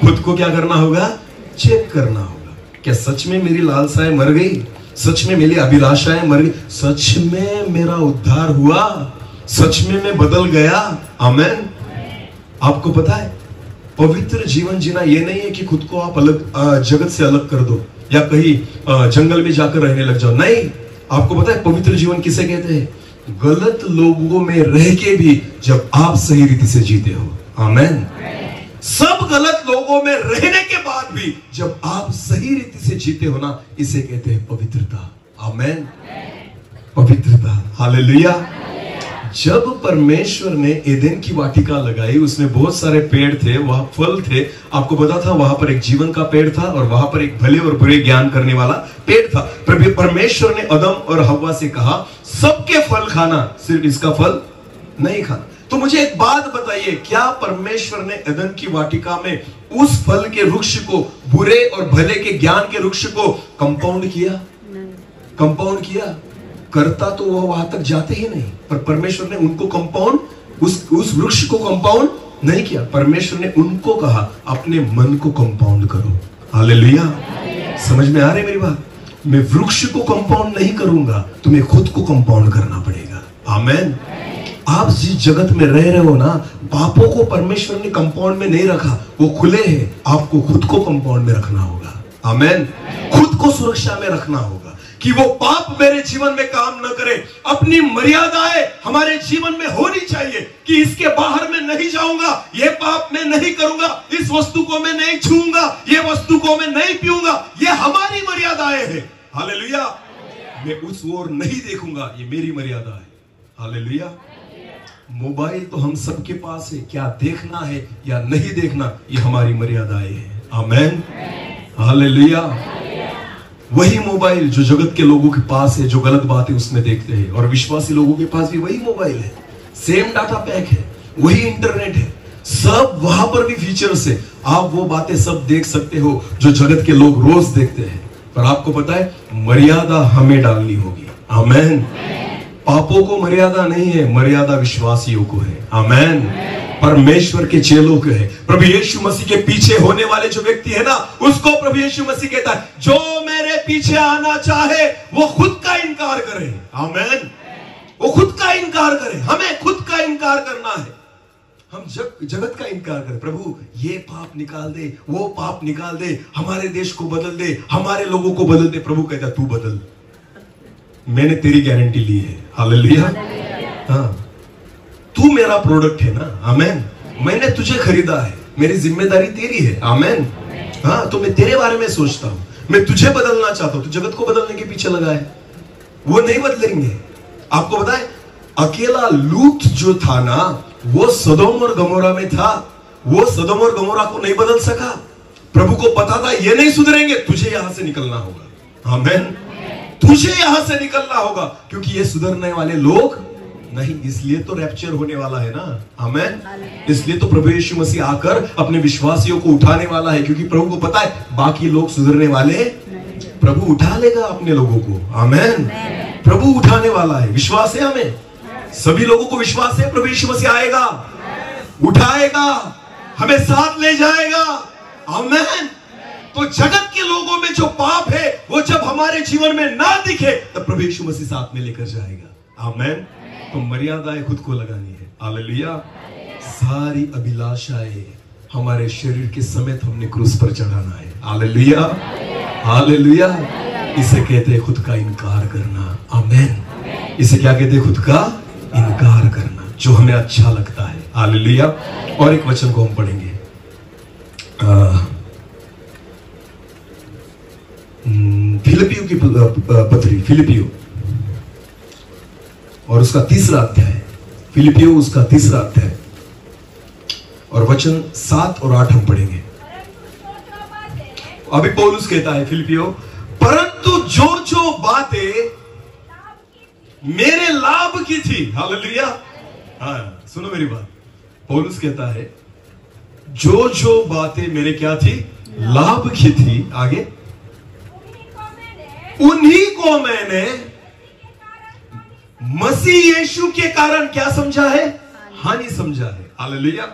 खुद को क्या करना होगा? चेक करना होगा। क्या सच में मेरी लालसाएं मर गई? सच में मेरी अभिलाषाएं मर गई? सच में मेरा उद्धार हुआ? सच में मैं बदल गया? आमेन। आपको पता है पवित्र जीवन जीना ये नहीं है कि खुद को आप अलग जगत से अलग कर दो या कहीं जंगल में जाकर रहने लग जाओ। नहीं, आपको पता है पवित्र जीवन किसे कहते हैं? गलत लोगों में रह के भी जब आप सही रीति से जीते हो। आमेन। सब गलत लोगों में रहने के बाद भी जब आप सही रीति से जीते हो ना, इसे कहते हैं पवित्रता। आमेन। पवित्रता। हालेलुया। जब परमेश्वर ने एदेन की वाटिका लगाई, उसमें बहुत सारे पेड़ थे, वहां फल थे। आपको पता था वहां पर एक जीवन का पेड़ था और वहां पर एक भले और बुरे ज्ञान करने वाला पेड़ था। परमेश्वर ने आदम और हव्वा से कहा सबके फल खाना, सिर्फ इसका फल नहीं खाना। तो मुझे एक बात बताइए, क्या परमेश्वर ने एदेन की वाटिका में उस फल के वृक्ष को, बुरे और भले के ज्ञान के वृक्ष को कंपाउंड किया? कंपाउंड किया? करता तो वो वहां तक जाते ही नहीं, पर परमेश्वर ने उनको कंपाउंड, उस वृक्ष को कंपाउंड नहीं किया। परमेश्वर ने उनको कहा अपने मन को कंपाउंड करो। हालेलुया। समझ में आ रही मेरी बात? मैं वृक्ष को कंपाउंड नहीं करूंगा, तुम्हें खुद को कंपाउंड करना पड़ेगा। आमेन। आप जिस जगत में रह रहे हो ना, पापों को परमेश्वर ने कंपाउंड में नहीं रखा, वो खुले हैं। आपको खुद को कंपाउंड में रखना होगा। आमेन। खुद को सुरक्षा में रखना होगा कि वो पाप मेरे जीवन में काम न करे। अपनी मर्यादाएं हमारे जीवन में होनी चाहिए कि इसके बाहर मैं नहीं जाऊंगा, ये पाप मैं नहीं करूंगा, इस वस्तु को मैं नहीं छूऊंगा, ये वस्तु को मैं नहीं पीऊंगा। ये हमारी मर्यादाएं हैं। हालेलुया। मैं उस ओर नहीं देखूंगा, ये मेरी मर्यादा है। हालेलुया। मोबाइल तो हम सबके पास है, क्या देखना है या नहीं देखना ये हमारी मर्यादाएं हैं। आमेन। हालेलुया। वही मोबाइल जो जगत के लोगों के पास है, जो गलत बातें उसमें देखते हैं, और विश्वासी लोगों के पास भी वही मोबाइल है, सेम डाटा पैक है, वही इंटरनेट है, सब वहां पर भी फीचर्स है। आप वो बातें सब देख सकते हो जो जगत के लोग रोज देखते हैं, पर आपको पता है मर्यादा हमें डालनी होगी। आमेन। पापों को मर्यादा नहीं है, मर्यादा विश्वासियों को है। आमेन। परमेश्वर के चेलों के है। प्रभु यीशु मसीह के पीछे होने वाले जो व्यक्ति है ना, उसको प्रभु यीशु मसीह कहता है जो मेरे पीछे आना चाहे वो खुद का इनकार करे। आमेन। वो खुद का इनकार करे। हमें खुद का इनकार करना है। हम जगत का इनकार करें, प्रभु ये पाप निकाल दे, वो पाप निकाल दे, हमारे देश को बदल दे, हमारे लोगों को बदल दे। प्रभु कहता तू बदल, मैंने तेरी गारंटी ली है। हालेलुया। हाँ, तू मेरा प्रोडक्ट है ना। आमेन। मैंने तुझे खरीदा है, मेरी जिम्मेदारी तेरी है। आमेन। हाँ, तो मैं तेरे बारे में सोचता हूं, मैं तुझे बदलना चाहता हूं। तू जगत को बदलने के पीछे लगा है, वो नहीं बदलेंगे। आपको पता है अकेला लूत जो था ना, वो सदोम और गमोरा में था, वो सदोम और गमोरा को नहीं बदल सका। प्रभु को पता था ये नहीं सुधरेंगे, तुझे यहां से निकलना होगा। आमेन। तुझे यहां से निकलना होगा, क्योंकि ये सुधरने वाले लोग नहीं, इसलिए तो रैप्चर होने वाला है ना। आमेन। इसलिए तो प्रभु यीशु मसीह आकर अपने विश्वासियों को उठाने वाला है, क्योंकि प्रभु को पता है बाकी लोग सुधरने वाले, प्रभु उठा लेगा अपने लोगों को। आमेन। प्रभु उठाने वाला है, विश्वास है हमें, सभी लोगों को विश्वास है। प्रभु यीशु मसीह आएगा, उठाएगा, हमें साथ ले जाएगा। आमेन। तो जगत के लोगों में जो पाप है वो जब हमारे जीवन में ना दिखे तब प्रभु यीशु मसीह साथ में लेकर जाएगा। आमेन। तो मर्यादाएं खुद को लगानी है। हालेलुया। सारी अभिलाषाएं हमारे शरीर के समेत हमने क्रूस पर चढ़ाना है। हालेलुया। हालेलुया। इसे कहते हैं खुद का इनकार करना। आमेन। इसे क्या कहते हैं? खुद का इनकार करना, जो हमें अच्छा लगता है। हालेलुया। और एक वचन को हम पढ़ेंगे, फिलिपियो की पत्री, फिलिपियो और उसका 3रा अध्याय, फिलिपियो उसका 3रा अध्याय और वचन 7 और 8 हम पढ़ेंगे। अभी पौलुस कहता है फिलिपियो, परंतु जो जो बातें मेरे लाभ की थी। हालेलुया। हाँ, सुनो मेरी बात। पौलुस कहता है जो जो बातें मेरे क्या थी? लाभ की थी। आगे, उन्हीं को मैंने मसीह यीशु के कारण क्या समझा है? हानि समझा है। हालेलुया।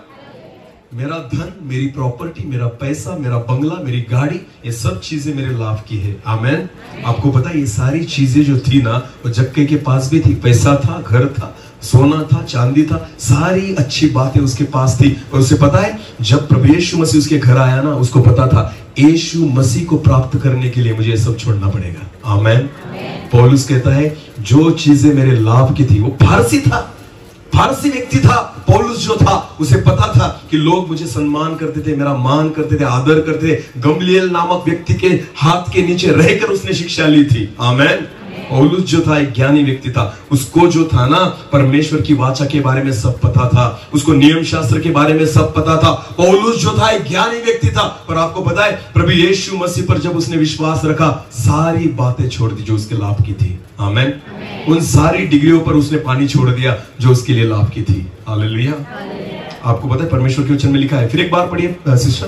मेरा धन, मेरी प्रॉपर्टी, मेरा पैसा, मेरा बंगला, मेरी गाड़ी, ये सब चीजें मेरे लाभ की है। आमेन। आपको पता है ये सारी चीजें जो थी ना, वो जक्के के पास भी थी, पैसा था, घर था, सोना था, चांदी था, सारी अच्छी बातें उसके पास थी। और उसे पता है जब प्रभु यीशु मसीह उसके घर आया ना, उसको पता था यीशु मसीह को प्राप्त करने के लिए मुझे सब छोड़ना पड़ेगा। आमेन। पौलुस कहता है जो चीजें मेरे लाभ की थी, वो फारसी था, फारसी व्यक्ति था। पौलुस जो था उसे पता था कि लोग मुझे सम्मान करते थे, मेरा मान करते थे, आदर करते थे। गमलीएल नामक व्यक्ति के हाथ के नीचे रहकर उसने शिक्षा ली थी। आमेन। पौलुस जो था एक ज्ञानी व्यक्ति था, उसको जो था ना परमेश्वर की वाचा के बारे में सब पता था, उसको नियम शास्त्र के बारे में सब पता था। पौलुस जो था एक ज्ञानी व्यक्ति था। पर आपको पता है प्रभु यीशु मसीह पर जब उसने विश्वास रखा, सारी बातें छोड़ दी जो उसके लाभ की थी। आमेन। उन सारी डिग्रियों पर उसने पानी छोड़ दिया जो उसके लिए लाभ की थी। हालेलुया। आपको पता है परमेश्वर के वचन में लिखा है, फिर एक बार पढ़िए सिस्टर।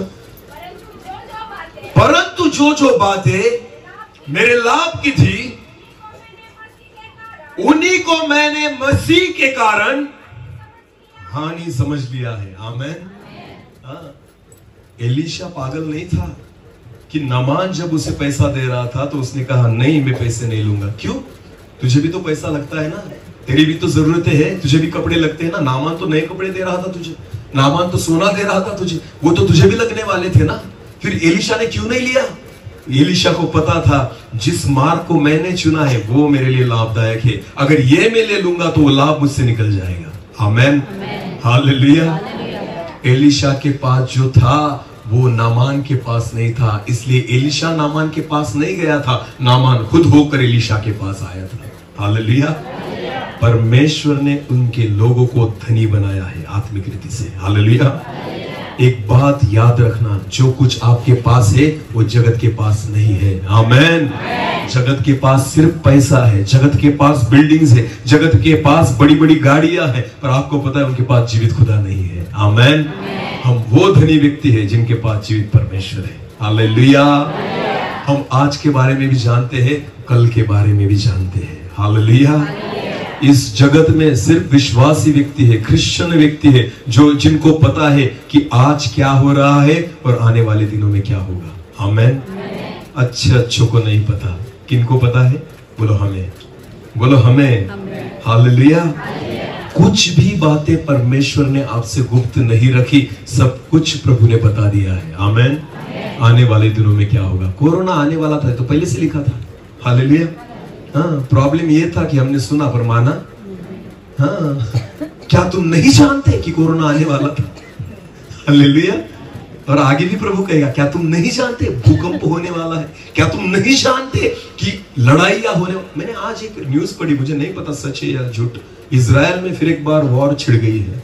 परंतु जो बातें मेरे लाभ की थी, उन्हीं को मैंने मसीह के कारण हानि समझ लिया है। आमेन। हाँ, एलीशा पागल नहीं था कि नामान जब उसे पैसा दे रहा था तो उसने कहा नहीं, मैं पैसे नहीं लूंगा। क्यों? तुझे भी तो पैसा लगता है ना, तेरी भी तो जरूरतें हैं, तुझे भी कपड़े लगते हैं ना। नामान तो नए कपड़े दे रहा था तुझे, नामान तो सोना दे रहा था तुझे, वो तो तुझे भी लगने वाले थे ना। फिर एलीशा ने क्यों नहीं लिया? एलीशा को पता था जिस मार्ग को मैंने चुना है वो मेरे लिए लाभदायक है, अगर ये मैं ले लूंगा तो वो लाभ मुझसे निकल जाएगा। आमेन। हालेलुया। एलीशा के पास जो था वो नामान के पास नहीं था, इसलिए एलीशा नामान के पास नहीं गया था, नामान खुद होकर एलीशा के पास आया था। हालेलुया। परमेश्वर ने उनके लोगों को धनी बनाया है आत्मिक रीति से। हालेलुया। एक बात याद रखना, जो कुछ आपके पास है वो जगत के पास नहीं है। आमेन। जगत के पास सिर्फ पैसा है, जगत के पास बिल्डिंग्स है, जगत के पास बड़ी बड़ी गाड़ियां हैं, पर आपको पता है उनके पास जीवित खुदा नहीं है। आमेन। हम वो धनी व्यक्ति है जिनके पास जीवित परमेश्वर है। हालेलुया। हम आज के बारे में भी जानते हैं, कल के बारे में भी जानते हैं। हालेलुया। इस जगत में सिर्फ विश्वासी व्यक्ति है, क्रिश्चियन व्यक्ति है, जो जिनको पता है कि आज क्या हो रहा है और आने वाले दिनों में क्या होगा। आमेन। अच्छों को नहीं पता, किनको पता है? बोलो हमें, बोलो हमें। हालेलुया। कुछ भी बातें परमेश्वर ने आपसे गुप्त नहीं रखी, सब कुछ प्रभु ने बता दिया है। आमेन। आने वाले दिनों में क्या होगा? कोरोना आने वाला था तो पहले से लिखा था। हालेलुया। हाँ, प्रॉब्लम ये था कि हमने सुना पर माना। हाँ, क्या तुम नहीं जानते कि कोरोना आने वाला था? हालेलुया। और आगे भी प्रभु कहेगा, क्या तुम नहीं जानते भूकंप होने वाला है? क्या तुम नहीं जानते कि लड़ाइयां होने? मैंने आज एक न्यूज पढ़ी, मुझे नहीं पता सच है या झूठ, इजराइल में फिर एक बार वॉर छिड़ गई है,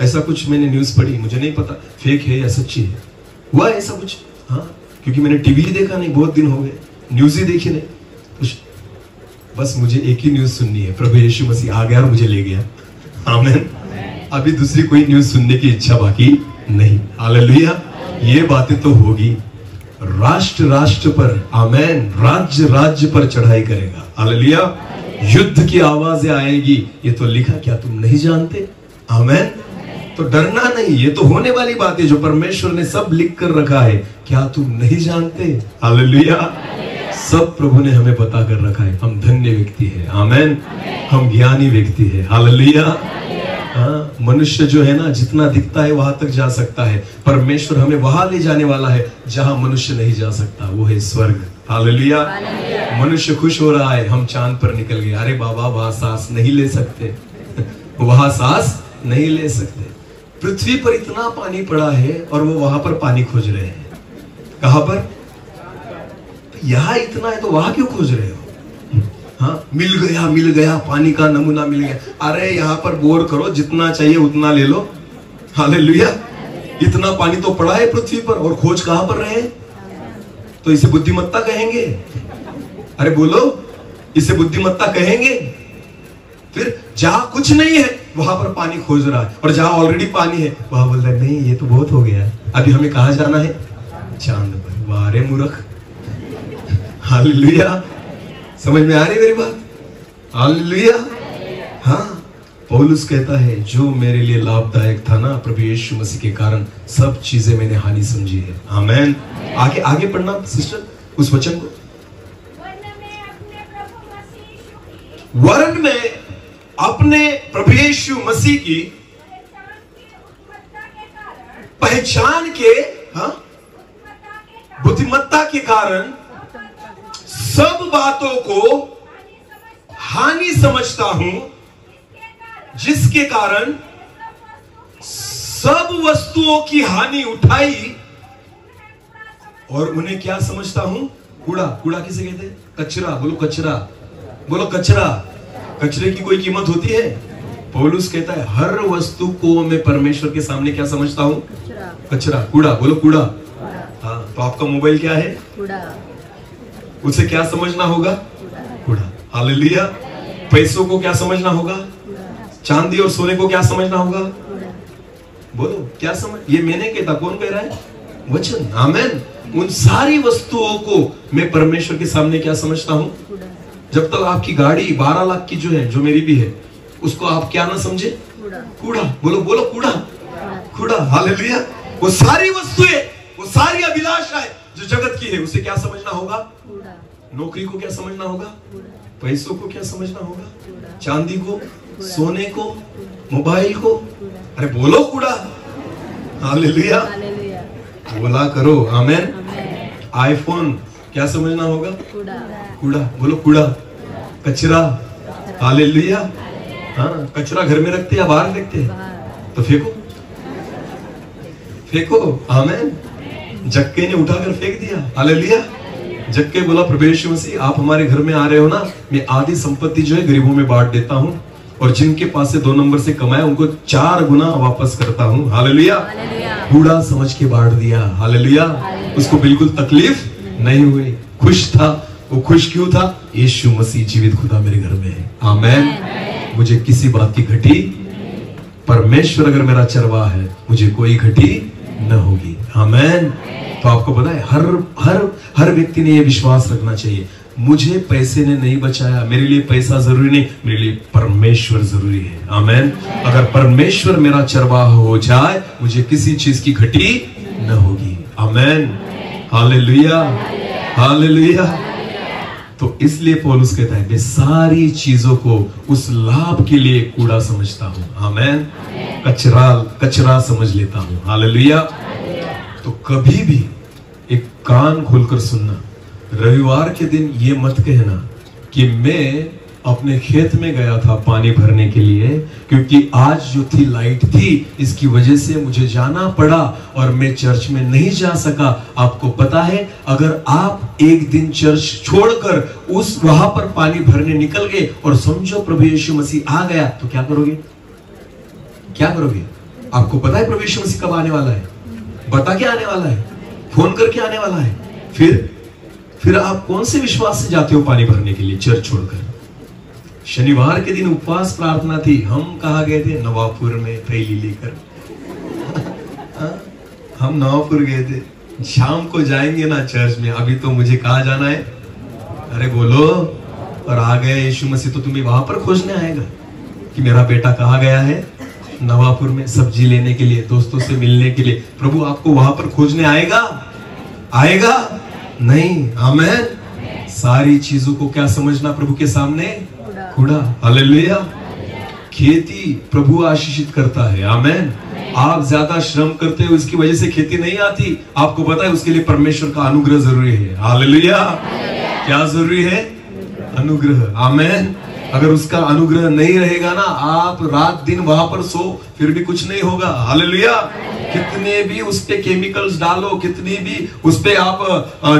ऐसा कुछ मैंने न्यूज पढ़ी, मुझे नहीं पता फेक है या सच्ची है। हुआ ऐसा कुछ? हाँ, क्योंकि मैंने टीवी देखा नहीं, बहुत दिन हो गए, न्यूज ही देखी नहीं। बस मुझे एक ही न्यूज सुननी है, प्रभु यीशु मसीह आ गया और मुझे ले गया। आमेन। अभी दूसरी कोई न्यूज सुनने की इच्छा बाकी नहीं। हालेलुया। ये बातें तो होगी, राष्ट्र राष्ट्र पर, आमेन, राज्य राज्य पर चढ़ाई करेगा। हालेलुया। युद्ध की आवाजें आएगी, ये तो लिखा, क्या तुम नहीं जानते? आमेन। तो डरना नहीं, ये तो होने वाली बात है जो परमेश्वर ने सब लिख कर रखा है। क्या तुम नहीं जानते? हालेलुया। सब प्रभु ने हमें बता कर रखा है। हम धन्य व्यक्ति है। आमेन। हम ज्ञानी व्यक्ति है। हालेलुया। हाँ, मनुष्य जो है ना जितना दिखता है वहां तक जा सकता है, परमेश्वर हमें वहां ले जाने वाला है जहां मनुष्य नहीं जा सकता, वो है स्वर्ग। हालेलुया। मनुष्य खुश हो रहा है, हम चांद पर निकल गए। अरे बाबा, वहां सांस नहीं ले सकते वहां सांस नहीं ले सकते। पृथ्वी पर इतना पानी पड़ा है और वो वहां पर पानी खोज रहे हैं। कहां पर? यहां इतना है तो वहां क्यों खोज रहे हो? हाँ, मिल गया पानी का नमूना मिल गया। अरे यहाँ पर बोर करो, जितना चाहिए उतना ले लो। हालेलुया। इतना पानी तो पड़ा है पृथ्वी पर और खोज कहां पर रहे? तो इसे बुद्धिमत्ता कहेंगे? अरे बोलो, इसे बुद्धिमत्ता कहेंगे? फिर जहां कुछ नहीं है वहां पर पानी खोज रहा है, और जहां ऑलरेडी पानी है वहां बोल रहा है नहीं, ये तो बहुत हो गया, अभी हमें कहां जाना है? चांद पर। वाह रे मूर्ख। हालेलुया। समझ में आ रही मेरी बात? हालेलुया। हाँ, पौलुस कहता है जो मेरे लिए लाभदायक था ना, प्रभु यीशु मसीह के कारण सब चीजें मैंने हानि समझी है। आमेन। आगे पढ़ना सिस्टर उस वचन को। वरन में अपने प्रभु यीशु मसीह की पहचान के, बुद्धिमत्ता के कारण सब बातों को हानि समझता हूं, जिसके कारण सब वस्तुओं की हानि उठाई और उन्हें क्या समझता हूं? कूड़ा। कूड़ा किसे कहते हैं? कचरा। बोलो कचरा, बोलो कचरा। कचरे की कोई कीमत होती है? पौलुस कहता है हर वस्तु को मैं परमेश्वर के सामने क्या समझता हूं? कचरा, कूड़ा। बोलो कूड़ा। हाँ, तो आपका मोबाइल क्या है? कूड़ा। उसे क्या समझना होगा? कूड़ा। हालेलुया। पैसों को क्या समझना होगा? चांदी और सोने को क्या समझना होगा? बोलो क्या समझ? ये मैंने कहता, कौन कह रहा है? वचन। आमेन। उन सारी वस्तुओं को मैं परमेश्वर के सामने क्या समझता हूं? जब तक आपकी गाड़ी 12 लाख की जो है, जो मेरी भी है, उसको आप क्या ना समझे? कूड़ा। बोलो बोलो कूड़ा, कूड़ा। हालेलुया। वो सारी वस्तुएं, वो सारी अभिलाषाएं जो जगत की है, उसे क्या समझना होगा? नौकरी को क्या समझना होगा? पैसों को क्या समझना होगा? चांदी को, सोने को, मोबाइल को। अरे बोलो कूड़ा। हालेलुया। बोला करो। आमेन। आईफोन क्या समझना होगा? कूड़ा। बोलो कूड़ा, कचरा। हालेलुया। हाँ, कचरा घर में रखते या बाहर रखते हैं? तो फेंको, फेंको। आमेन। जक्के ने उठाकर फेंक दिया। हालेलुया। जक्के बोला प्रभु यीशु मसीह आप हमारे घर में आ रहे हो ना, मैं आधी संपत्ति जो है गरीबों में बांट देता हूं, और जिनके पास से 2 नंबर से कमाया उनको 4 गुना वापस करता हूं। हालेलुया। कूड़ा समझ के बांट दिया। हालेलुया। उसको बिल्कुल तकलीफ नहीं हुई, खुश था। वो खुश क्यों था? यीशु मसीह जीवित खुदा मेरे घर में है। आमेन। मुझे किसी बात की घटी, परमेश्वर अगर मेरा चरवाहा है, मुझे कोई घटी न होगी। आमेन। तो आपको पता है हर व्यक्ति ने यह विश्वास रखना चाहिए, मुझे पैसे ने नहीं बचाया, मेरे लिए पैसा जरूरी नहीं, मेरे लिए परमेश्वर जरूरी है। आमेन। अगर परमेश्वर मेरा चरवाहा हो जाए, मुझे किसी चीज की घटी न होगी। आमेन। हालेलुया। हालेलुया। तो इसलिए पौलुस कहता है मैं सारी चीजों को उस लाभ के लिए कूड़ा समझता हूं। आमेन। कचरा समझ लेता हूं। हालेलुया। तो कभी भी एक कान खोलकर सुनना, रविवार के दिन ये मत कहना कि मैं अपने खेत में गया था पानी भरने के लिए, क्योंकि आज जो थी लाइट थी, इसकी वजह से मुझे जाना पड़ा और मैं चर्च में नहीं जा सका। आपको पता है, अगर आप एक दिन चर्च छोड़कर वहां पर पानी भरने निकल गए और समझो प्रभु यीशु मसीह आ गया, तो क्या करोगे? क्या करोगे? आपको पता है प्रभु यीशु मसीह कब आने वाला है? बता के आने वाला है, फोन करके आने वाला है। फिर आप कौन से विश्वास से जाते हो पानी भरने के लिए चर्च छोड़कर? शनिवार के दिन उपवास प्रार्थना थी, हम कहा गए थे? नवापुर में थैली लेकर। हम नवापुर गए थे। शाम को जाएंगे ना चर्च में, अभी तो मुझे कहा जाना है? अरे बोलो। और आ गए यीशु मसीह, तो तुम्हें वहां पर खोजने आएगा कि मेरा बेटा कहाँ गया है? नवापुर में सब्जी लेने के लिए, दोस्तों से मिलने के लिए। प्रभु आपको वहां पर खोजने आएगा? आएगा नहीं। आमेन। सारी चीजों को क्या समझना प्रभु के सामने? कूड़ा। हालेलुया। खेती प्रभु आशीषित करता है। आमेन। आप ज्यादा श्रम करते हो, इसकी वजह से खेती नहीं आती। आपको पता है उसके लिए परमेश्वर का अनुग्रह जरूरी है। हालेलुया। क्या जरूरी है? अनुग्रह। आमेन। अगर उसका अनुग्रह नहीं रहेगा ना, आप रात दिन वहां पर सो, फिर भी कुछ नहीं होगा। हालेलुया। कितने भी उस पे केमिकल्स डालो, कितनी भी उस पे आप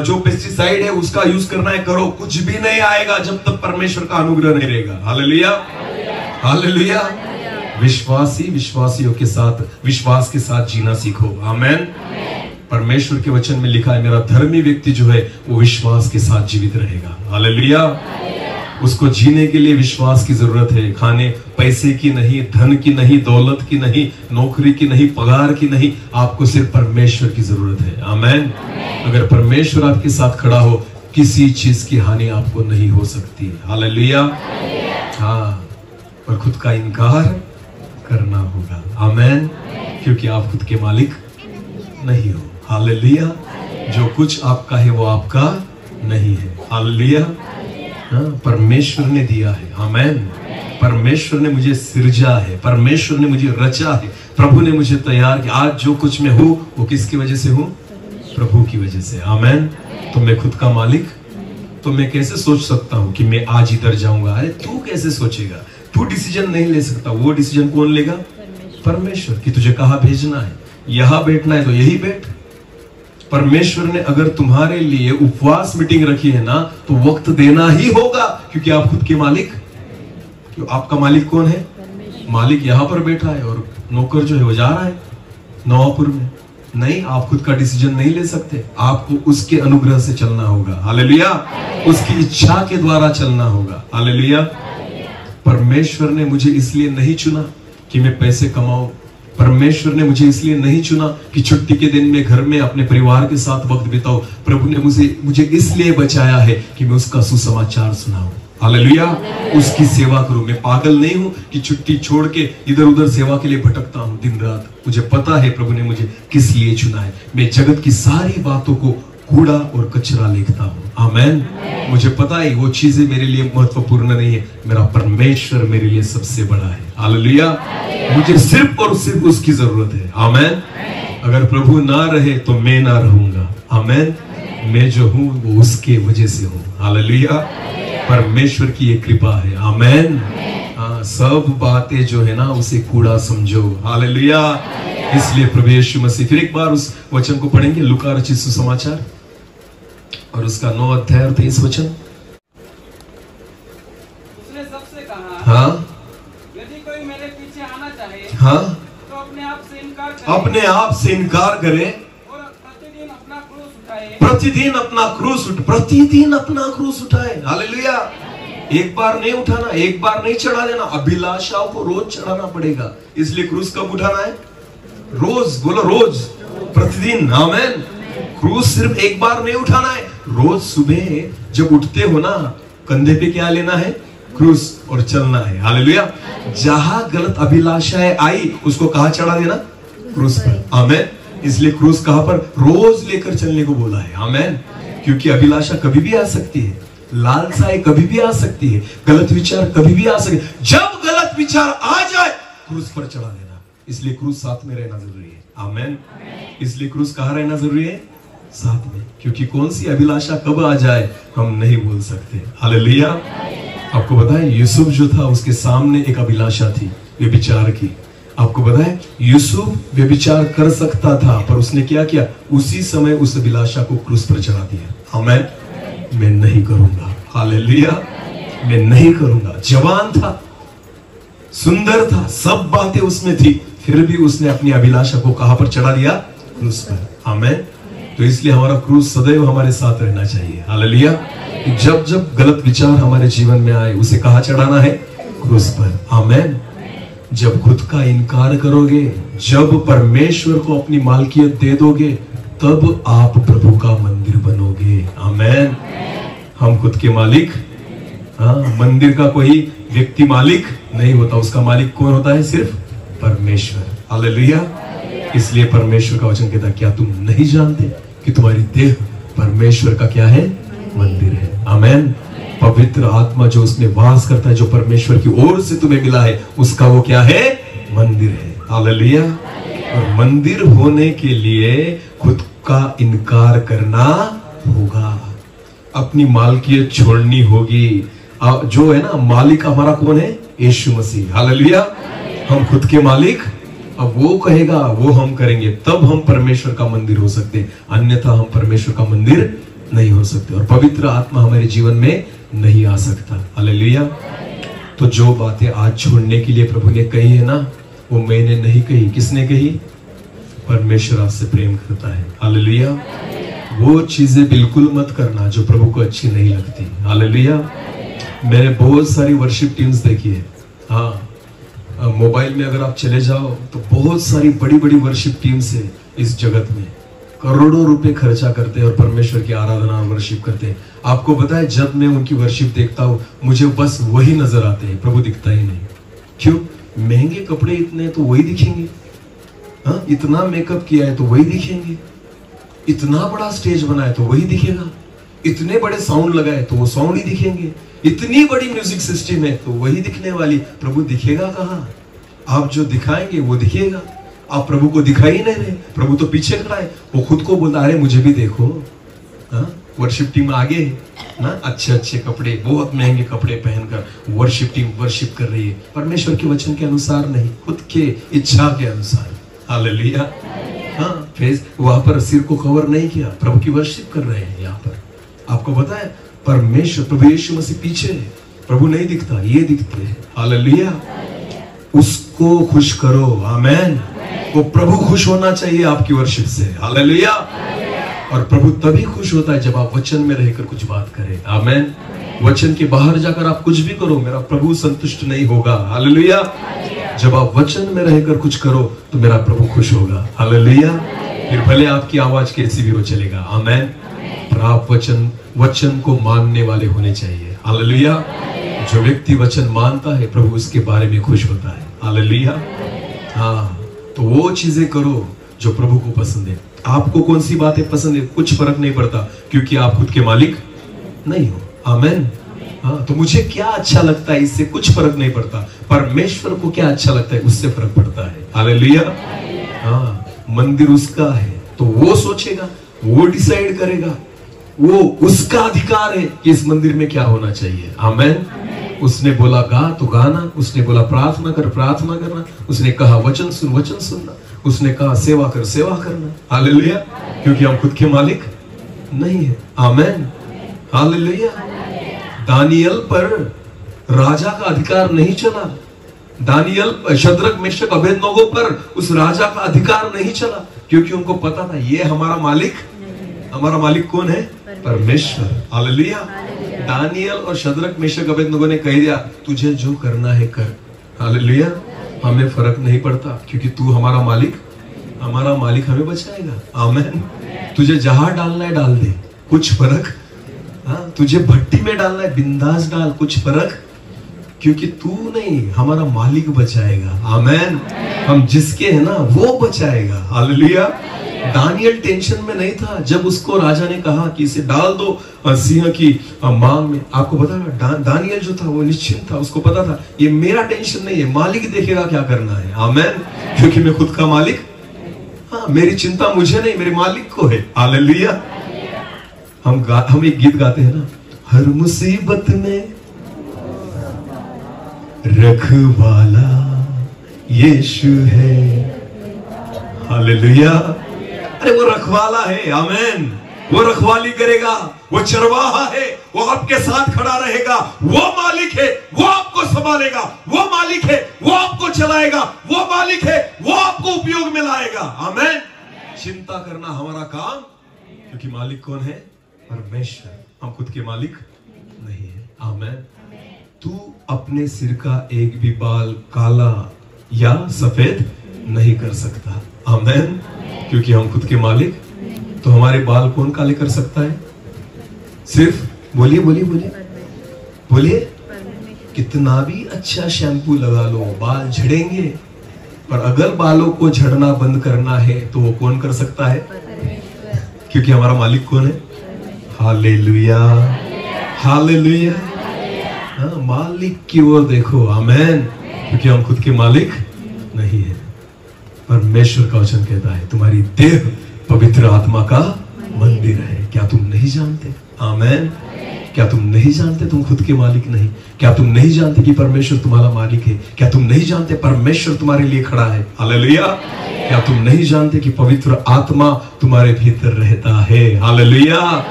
जो पेस्टिसाइड है उसका यूज करना है करो, कुछ भी नहीं आएगा जब तक परमेश्वर का अनुग्रह नहीं रहेगा। हालेलुया। हालेलुया। विश्वासियों के साथ, विश्वास के साथ जीना सीखो। आमेन। परमेश्वर के वचन में लिखा है, मेरा धर्मी व्यक्ति जो है वो विश्वास के साथ जीवित रहेगा। हालेलुया। उसको जीने के लिए विश्वास की जरूरत है। खाने पैसे की नहीं, धन की नहीं, दौलत की नहीं, नौकरी की नहीं, पगार की नहीं, आपको सिर्फ परमेश्वर की जरूरत है। आमेन। अगर परमेश्वर आपके साथ खड़ा हो, किसी चीज की हानि आपको नहीं हो सकती। हालेलुया। हाँ, और खुद का इनकार करना होगा। आमेन। क्योंकि आप खुद के मालिक नहीं हो। हालेलुया। जो कुछ आपका है वो आपका नहीं है। हालेलुया। परमेश्वर ने दिया है। आमेन। परमेश्वर ने मुझे सिरजा है, परमेश्वर ने मुझे रचा है, प्रभु ने मुझे तैयार किया। आज जो कुछ मैं हूं वो किसकी वजह से हूं? प्रभु की वजह से। आमेन। तो मैं खुद का मालिक, तो मैं कैसे सोच सकता हूं कि मैं आज इधर जाऊंगा? अरे तू कैसे सोचेगा? तू डिसीजन नहीं ले सकता। वो डिसीजन कौन लेगा? परमेश्वर। कि तुझे कहां भेजना है, यहां बैठना है तो यही बैठ। परमेश्वर ने अगर तुम्हारे लिए उपवास मीटिंग रखी है ना, तो वक्त देना ही होगा, क्योंकि आप खुद के मालिक। क्यों? आपका मालिक कौन है? मालिक यहाँ पर बैठा है और नौकर जो है वो जा रहा है नवापुर में। नहीं, आप खुद का डिसीजन नहीं ले सकते। आपको उसके अनुग्रह से चलना होगा। हालेलुया। उसकी इच्छा के द्वारा चलना होगा। हालेलुया। परमेश्वर ने मुझे इसलिए नहीं चुना कि मैं पैसे कमाऊं। परमेश्वर ने मुझे इसलिए नहीं चुना कि छुट्टी के दिन में घर में अपने परिवार के साथ वक्त बिताऊं। प्रभु ने मुझे इसलिए बचाया है कि मैं उसका सुसमाचार सुनाऊं। हालेलुया। उसकी सेवा करूं। मैं पागल नहीं हूं कि छुट्टी छोड़ के इधर उधर सेवा के लिए भटकता हूं दिन रात। मुझे पता है प्रभु ने मुझे किस लिए चुना है। मैं जगत की सारी बातों को कूड़ा और कचरा लिखता हूं। आमेन। मुझे पता है वो चीजें मेरे लिए महत्वपूर्ण नहीं है। मेरा परमेश्वर मेरे लिए सबसे बड़ा है। हालेलुया। मुझे सिर्फ और सिर्फ उसकी जरूरत है। आमेन। अगर प्रभु ना रहे तो मैं ना रहूंगा। आमेन। मैं जो हूं वो उसके वजह से हूं। हालेलुया। परमेश्वर की ये कृपा है। आमेन। हाँ, सब बातें जो है ना उसे कूड़ा समझो। हालेलुया। इसलिए प्रभु यीशु मसीह, फिर एक बार उस वचन को पढ़ेंगे, लूका रचित सुसमाचार और उसका 9 अध्याय और 23 वचन। उसने सबसे कहा, हाँ, यदि कोई मेरे पीछे आना चाहे, हाँ, तो अपने आप से इनकार करे, अपने आप से इनकार करे और प्रतिदिन अपना क्रूस उठाए। प्रतिदिन अपना क्रूस उठाए। हालेलुया। एक बार नहीं उठाना, एक बार नहीं चढ़ा देना। अभिलाषाओं को रोज चढ़ाना पड़ेगा। इसलिए क्रूस कब उठाना है? रोज। बोलो रोज, प्रतिदिन। आमेन। क्रूस सिर्फ एक बार नहीं उठाना है। रोज सुबह जब उठते हो ना, कंधे पे क्या लेना है? क्रूस, और चलना है। हालेलुया। जहां गलत अभिलाषाएं आई उसको कहां चढ़ा देना? क्रूस पर। आमेन। इसलिए क्रूस कहां पर? रोज लेकर चलने को बोला है। आमेन। क्योंकि अभिलाषा कभी भी आ सकती है, लालसाएं कभी भी आ सकती है, गलत विचार कभी भी आ सकते। जब गलत विचार आ जाए क्रूस पर चढ़ा देना। इसलिए क्रूस साथ में रहना जरूरी है। आमेन। इसलिए क्रूस कहां रहना जरूरी है? साथ में। क्योंकि कौन सी अभिलाषा कब आ जाए हम नहीं बोल सकते। हालेलुया। आपको बताएं, यूसुफ जो था उसके सामने एक अभिलाषा थी व्यभिचार की। आपको बताएं, यूसुफ व्यभिचार कर सकता था, पर उसने क्या किया? उसी समय उस अभिलाषा को क्रूस पर चढ़ा दिया। आमेन। मैं नहीं करूंगा। हालेलुया। मैं नहीं करूंगा। जवान था, सुंदर था, सब बातें उसमें थी, फिर भी उसने अपनी अभिलाषा को कहां पर चढ़ा दिया? क्रूस पर। आमेन। तो इसलिए हमारा क्रूस सदैव हमारे साथ रहना चाहिए। हालेलुया। जब जब गलत विचार हमारे जीवन में आए उसे कहां चढ़ाना है? क्रूस पर। आमेन। जब खुद का इनकार करोगे, जब परमेश्वर को अपनी मालकियत दे दोगे, तब आप प्रभु का मंदिर बनोगे। आमेन। हम खुद के मालिक, हाँ, मंदिर का कोई व्यक्ति मालिक नहीं होता। उसका मालिक कौन होता है? सिर्फ परमेश्वर। हालेलुया। इसलिए परमेश्वर का वचन कहता है, क्या तुम नहीं जानते कि तुम्हारी देह परमेश्वर का क्या है? मंदिर है। आमेन। पवित्र आत्मा जो उसमें वास करता है, जो परमेश्वर की ओर से तुम्हें मिला है, उसका वो क्या है? मंदिर है। हालेलुया। और मंदिर होने के लिए खुद का इनकार करना होगा, अपनी मालकियत छोड़नी होगी। जो है ना, मालिक हमारा कौन है? यीशु मसीह। हालेलुया। हम खुद के मालिक, अब वो कहेगा वो हम करेंगे, तब हम परमेश्वर का मंदिर हो सकते हैं। अन्यथा हम परमेश्वर का मंदिर नहीं हो सकते, और पवित्र आत्मा हमारे जीवन में नहीं आ सकता। हालेलुया। तो जो बातें आज छोड़ने के लिए प्रभु ने कही है ना, वो मैंने नहीं कही। किसने कही? परमेश्वर आपसे प्रेम करता है। हालेलुया। वो चीजें बिल्कुल मत करना जो प्रभु को अच्छी नहीं लगती। हालेलुया। मैंने बहुत सारी वर्शिप टीम्स देखी है। हाँ, मोबाइल में अगर आप चले जाओ तो बहुत सारी बड़ी बड़ी वर्शिप टीम्स है इस जगत में। करोड़ों रुपए खर्चा करते हैं और परमेश्वर की आराधना और वर्शिप करते हैं। आपको पता है, जब मैं उनकी वर्शिप देखता हूँ मुझे बस वही नजर आते हैं, प्रभु दिखता ही नहीं। क्यों? महंगे कपड़े इतने तो वही दिखेंगे, हाँ, इतना मेकअप किया है तो वही दिखेंगे, इतना बड़ा स्टेज बना है तो वही दिखेगा। इतने बड़े साउंड लगाए तो वो साउंड ही दिखेंगे, इतनी बड़ी म्यूजिक सिस्टम है तो वही दिखने वाली। प्रभु दिखेगा कहाँ? आप जो दिखाएंगे वो दिखेगा। आप प्रभु को दिखाई ही नहीं रहे, प्रभु तो पीछे खड़ा है। वो खुद को बोलता अरे मुझे भी देखो। वर्शिप टीम आगे है ना, अच्छे अच्छे कपड़े, बहुत महंगे कपड़े पहनकर वर्शिप टीम वर्शिप कर रही है, परमेश्वर के वचन के अनुसार नहीं, खुद के इच्छा के अनुसार। हालेलुया। हाँ, फेस वहां पर सिर को कवर नहीं किया, प्रभु की वर्शिप कर रहे हैं। यहाँ पर आपको पता है परमेश्वर प्रभु यीशु मसीह पीछे है, प्रभु नहीं दिखता, ये दिखते हैं। हालेलुया। उसको खुश करो। आमेन। वो प्रभु खुश होना चाहिए आपकी वर्शिप से। हालेलुया। और प्रभु तभी खुश होता है जब आप वचन में रहकर कुछ बात करें। आमेन। वचन के बाहर जाकर आप कुछ भी करो, मेरा प्रभु संतुष्ट नहीं होगा। हालेलुया। जब आप वचन में रहकर कुछ करो तो मेरा प्रभु खुश होगा। हालेलुया। फिर भले आपकी आवाज कैसी भी हो चलेगा। आमेन। पर आप वचन को मानने वाले होने चाहिए। हालेलुया। जो व्यक्ति वचन मानता है प्रभु उसके बारे में खुश होता है। हालेलुया। हाँ, तो वो चीजें करो जो प्रभु को पसंद है। आपको कौन सी बातें पसंद है कुछ फर्क नहीं पड़ता, क्योंकि आप खुद के मालिक नहीं हो। आमेन। हाँ, तो मुझे क्या अच्छा लगता है इससे कुछ फर्क नहीं पड़ता, परमेश्वर को क्या अच्छा लगता है उससे फर्क पड़ता है। हालेलुया। हाँ, मंदिर उसका है तो वो सोचेगा, वो डिसाइड करेगा, वो उसका अधिकार है कि इस मंदिर में क्या होना चाहिए। आमेन। उसने बोला गा तो गाना, उसने बोला प्रार्थना कर प्रार्थना करना, उसने कहा वचन सुनना, उसने कहा सेवा कर सेवा करना। हालेलुया। क्योंकि हम खुद के मालिक नहीं है। आमेन। हालेलुया। दानियल पर राजा का अधिकार नहीं चला, दानियल शद्रक मेशक अबेदनगो पर उस राजा का अधिकार नहीं चला, क्योंकि उनको पता था ये हमारा मालिक कौन है? परमेश्वर। हालेलुया। दानियल और शद्रक मेशक अबेदनगो ने कह दिया तुझे जो करना है कर। हालेलुया। हमें फर्क नहीं पड़ता, क्योंकि तू हमारा मालिक हमें बचाएगा। आमेन। तुझे जहां डालना है डाल दे, कुछ फर्क। हाँ, तुझे भट्टी में डालना है बिंदास डाल, कुछ फर्क, क्योंकि तू नहीं, हमारा मालिक बचाएगा। आमेन। हम जिसके हैं ना वो बचाएगा। हालेलुया। दानियल टेंशन में नहीं था जब उसको राजा ने कहा कि इसे डाल दो सिंह की मांग में। आपको पता है दानियल जो था वो निश्चिंत था, उसको पता था ये मेरा टेंशन नहीं है, मालिक देखेगा क्या करना है। आमेन। क्योंकि मैं खुद का मालिक, हाँ, मेरी चिंता मुझे नहीं, मेरे मालिक को है। हालेलुया। हम एक गीत गाते हैं ना, हर मुसीबत में रखवाला यीशु है। हालेलुया। अरे वो रखवाला है। आमेन। वो रखवाली करेगा, वो चरवाहा है, वो आपके साथ खड़ा रहेगा, वो मालिक है, वो आपको संभालेगा, वो मालिक है, वो आपको चलाएगा, वो मालिक है, वो आपको उपयोग में लाएगा। आमेन। चिंता करना हमारा काम, क्योंकि मालिक कौन है? परमेश्वर। हम खुद के मालिक नहीं है। आमेन। तू अपने सिर का एक भी बाल काला या सफेद नहीं कर सकता। आमेन। क्योंकि हम खुद के मालिक, तो हमारे बाल कौन काले कर सकता है? सिर्फ बोलिए कितना भी अच्छा शैम्पू लगा लो बाल झड़ेंगे, पर अगर बालों को झड़ना बंद करना है तो वो कौन कर सकता है? क्योंकि हमारा मालिक कौन है? हालेलुया। हालेलुया। हाँ, मालिक की ओर देखो। आमेन। क्योंकि हम खुद के मालिक नहीं है। परमेश्वर का वचन कहता है तुम्हारी देह पवित्र आत्मा का मंदिर है। क्या तुम नहीं जानते? आमेन। क्या तुम नहीं जानते तुम खुद के मालिक नहीं? क्या तुम नहीं जानते कि परमेश्वर तुम्हारा मालिक है? क्या तुम नहीं जानते परमेश्वर तुम्हारे लिए खड़ा है? हालेलुया। क्या तुम नहीं जानते कि पवित्र आत्मा तुम्हारे भीतर रहता है? हालेलुया।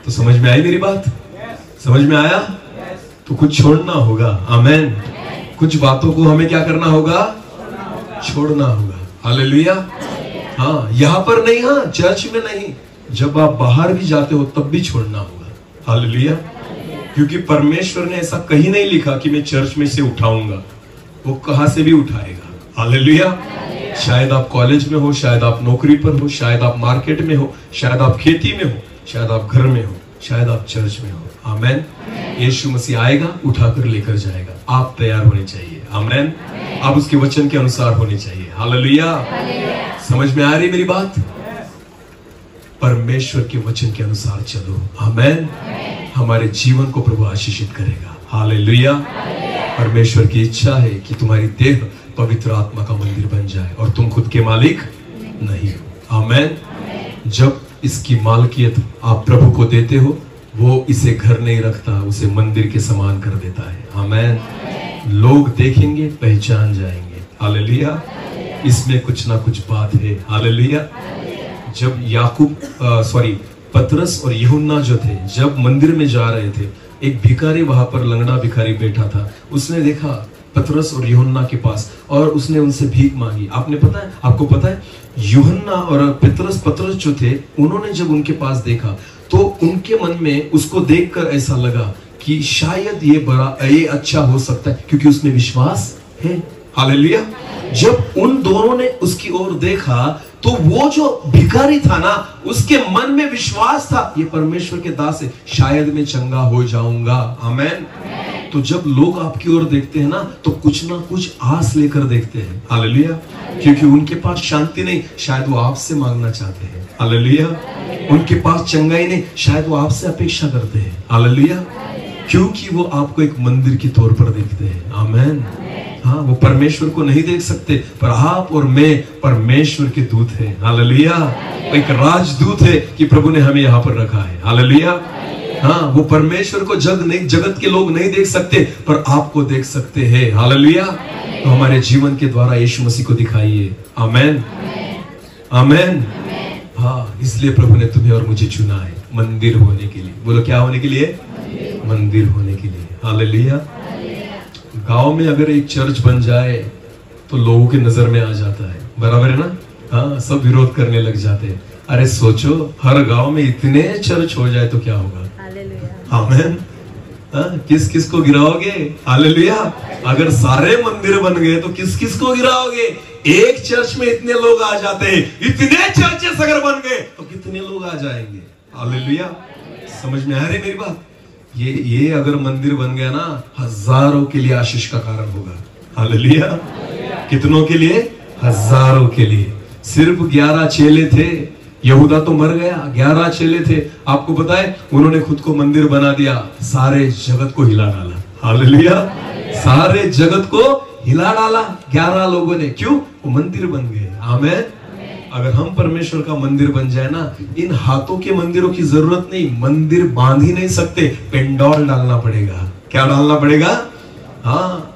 तो समझ में आई मेरी बात? समझ में आया? तो कुछ छोड़ना होगा। आमेन। कुछ बातों को हमें क्या करना होगा? छोड़ना होगा। हालेलुया। हाँ, यहाँ पर नहीं, हाँ चर्च में नहीं, जब आप बाहर भी जाते हो तब भी छोड़ना होगा। हालेलुया। क्योंकि परमेश्वर ने ऐसा कहीं नहीं लिखा कि मैं चर्च में से उठाऊंगा, वो कहां से भी उठाएगा। हालेलुया। शायद आप कॉलेज में हो, शायद आप नौकरी पर हो, शायद आप मार्केट में हो, शायद आप खेती में हो, शायद आप घर में हो, शायद आप चर्च में हो। आमेन। यीशु मसीह आएगा, उठाकर लेकर जाएगा। आप तैयार होने चाहिए। आमेन। आप उसके वचन के अनुसार होने चाहिए। हालेलुया। समझ में आ रही मेरी बात? परमेश्वर के वचन के अनुसार चलो। आमेन। हमारे जीवन को प्रभु आशीषित करेगा। हालेलुया। परमेश्वर की इच्छा है कि तुम्हारी देह पवित्र आत्मा का मंदिर बन जाए और तुम खुद के मालिक नहीं हो। आमेन। जब इसकी मालकियत आप प्रभु को देते हो, वो इसे घर नहीं रखता, उसे मंदिर के समान कर देता है। आमेन। लोग देखेंगे, पहचान जाएंगे। हालेलुया। इसमें कुछ ना कुछ बात है। हालेलुया। जब पतरस और यूहन्ना जो थे, जब मंदिर में जा रहे थे, एक भिखारी वहां पर, लंगड़ा भिखारी बैठा था। उसने देखा पतरस और यूहन्ना के पास और उसने उनसे भीख मांगी। आपको पता है यूहन्ना और पतरस जो थे, उन्होंने जब उनके पास देखा तो उनके मन में उसको देखकर ऐसा लगा कि शायद ये अच्छा हो सकता है, क्योंकि उसमें विश्वास है। हालेलुया। जब उन दोनों ने उसकी ओर देखा तो वो जो भिखारी था ना, उसके मन में विश्वास था, ये परमेश्वर के दास है, शायद मैं चंगा हो जाऊंगा। आमेन। तो जब लोग आपकी ओर देखते हैं ना, तो कुछ ना कुछ आस लेकर देखते हैं। हालेलुया। क्योंकि उनके पास शांति नहीं, शायद वो आपसे मांगना चाहते हैं। हालेलुया। उनके पास चंगाई नहीं, शायद वो आपसे अपेक्षा करते हैं। हालेलुया। क्योंकि वो आपको एक मंदिर के तौर पर देखते हैं। आमेन। हाँ, वो परमेश्वर को नहीं देख सकते, पर आप और मैं परमेश्वर के दूत हैं। हालेलुया। एक राजदूत है कि प्रभु ने हमें यहाँ पर रखा है। हालेलुया। हाँ, वो परमेश्वर को जगत के लोग नहीं देख सकते, पर आपको देख सकते हैं। हालेलुया। तो हमारे जीवन के द्वारा यीशु मसीह को दिखाइए। आमेन। आमेन। हाँ, इसलिए प्रभु ने तुम्हें और मुझे चुना है मंदिर होने के लिए। बोलो, क्या होने के लिए? मंदिर होने के लिए। हालेलुया। गांव में अगर एक चर्च बन जाए तो लोगों की नजर में आ जाता है, बराबर है ना? हाँ, सब विरोध करने लग जाते हैं। अरे सोचो, हर गांव में इतने चर्च हो जाए तो क्या होगा? आमेन। किस किस को गिराओगे? हालेलुया। अगर सारे मंदिर बन गए तो किस किस को गिराओगे? एक चर्च में इतने लोग आ जाते हैं, इतने चर्चेस अगर बन गए तो कितने लोग आ जाएंगे? हालेलुया। समझ में आ रही मेरी बात? ये अगर मंदिर बन गया ना, हजारों के लिए आशीष का कारण होगा। हालेलुया। कितनों के लिए? हजारों के लिए। सिर्फ 11 चेले थे, यहूदा तो मर गया, 11 चेले थे। आपको पता है, उन्होंने खुद को मंदिर बना दिया, सारे जगत को हिला डाला। हालेलुया। सारे जगत को हिला डाला 11 लोगों ने। क्यों? वो मंदिर बन गए। आमेन। अगर हम परमेश्वर का मंदिर बन जाए ना, इन हाथों के मंदिरों की जरूरत नहीं। मंदिर बांध ही नहीं सकते, पेंडॉल डालना पड़ेगा। क्या डालना पड़ेगा? हाँ,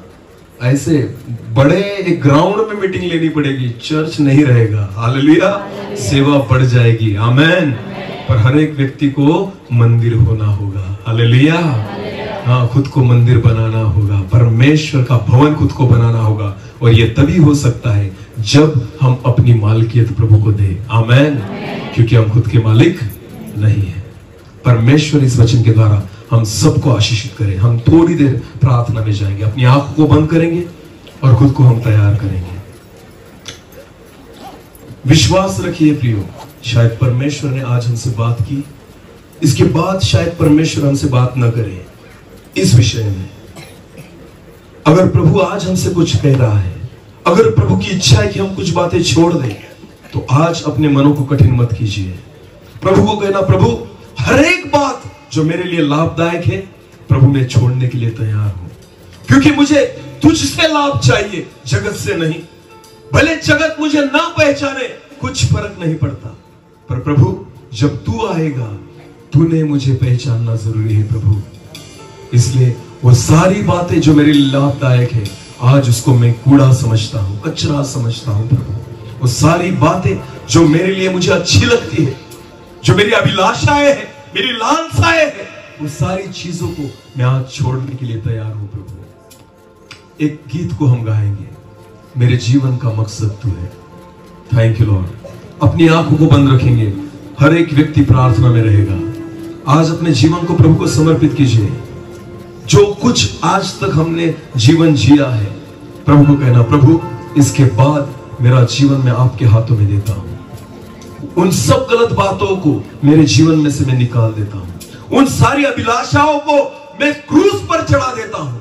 ऐसे बड़े एक ग्राउंड में मीटिंग लेनी पड़ेगी, चर्च नहीं रहेगा। हालेलुया। सेवा बढ़ जाएगी। आमेन। पर हर एक व्यक्ति को मंदिर होना होगा। हालेलुया। हाँ, खुद को मंदिर बनाना होगा, परमेश्वर का भवन खुद को बनाना होगा। और ये तभी हो सकता है जब हम अपनी मालिकियत प्रभु को दें। आमेन। क्योंकि हम खुद के मालिक नहीं है। परमेश्वर इस वचन के द्वारा हम सबको आशीषित करें। हम थोड़ी देर प्रार्थना में जाएंगे, अपनी आंखों को बंद करेंगे और खुद को हम तैयार करेंगे। विश्वास रखिए प्रियो, शायद परमेश्वर ने आज हमसे बात की, इसके बाद शायद परमेश्वर हमसे बात न करे इस विषय में। अगर प्रभु आज हमसे कुछ कह रहा है, अगर प्रभु की इच्छा है कि हम कुछ बातें छोड़ दें, तो आज अपने मनों को कठिन मत कीजिए। प्रभु को कहना, प्रभु हर एक बात जो मेरे लिए लाभदायक है, प्रभु मैं छोड़ने के लिए तैयार हूं, क्योंकि मुझे तुझसे लाभ चाहिए, जगत से नहीं। भले जगत मुझे ना पहचाने, कुछ फर्क नहीं पड़ता, पर प्रभु जब तू आएगा, तूने मुझे पहचानना जरूरी है प्रभु। इसलिए वो सारी बातें जो मेरे लिए लाभदायक है, आज उसको मैं कूड़ा समझता हूं, कचरा समझता हूं प्रभु। वो सारी बातें जो मेरे लिए मुझे अच्छी लगती है, जो मेरी अभिलाषाएं हैं, मेरी लालसाएं हैं, वो सारी चीजों को मैं आज छोड़ने के लिए तैयार हूं प्रभु। एक गीत को हम गाएंगे, मेरे जीवन का मकसद तू है। Thank you Lord. अपनी आंखों को बंद रखेंगे, हर एक व्यक्ति प्रार्थना में रहेगा। आज अपने जीवन को प्रभु को समर्पित कीजिए। जो कुछ आज तक हमने जीवन जिया है, प्रभु को कहना, प्रभु इसके बाद मेरा जीवन मैं आपके हाथों में देता हूं। उन सब गलत बातों को मेरे जीवन में से मैं निकाल देता हूं। उन सारी अभिलाषाओं को मैं क्रूस पर चढ़ा देता हूं,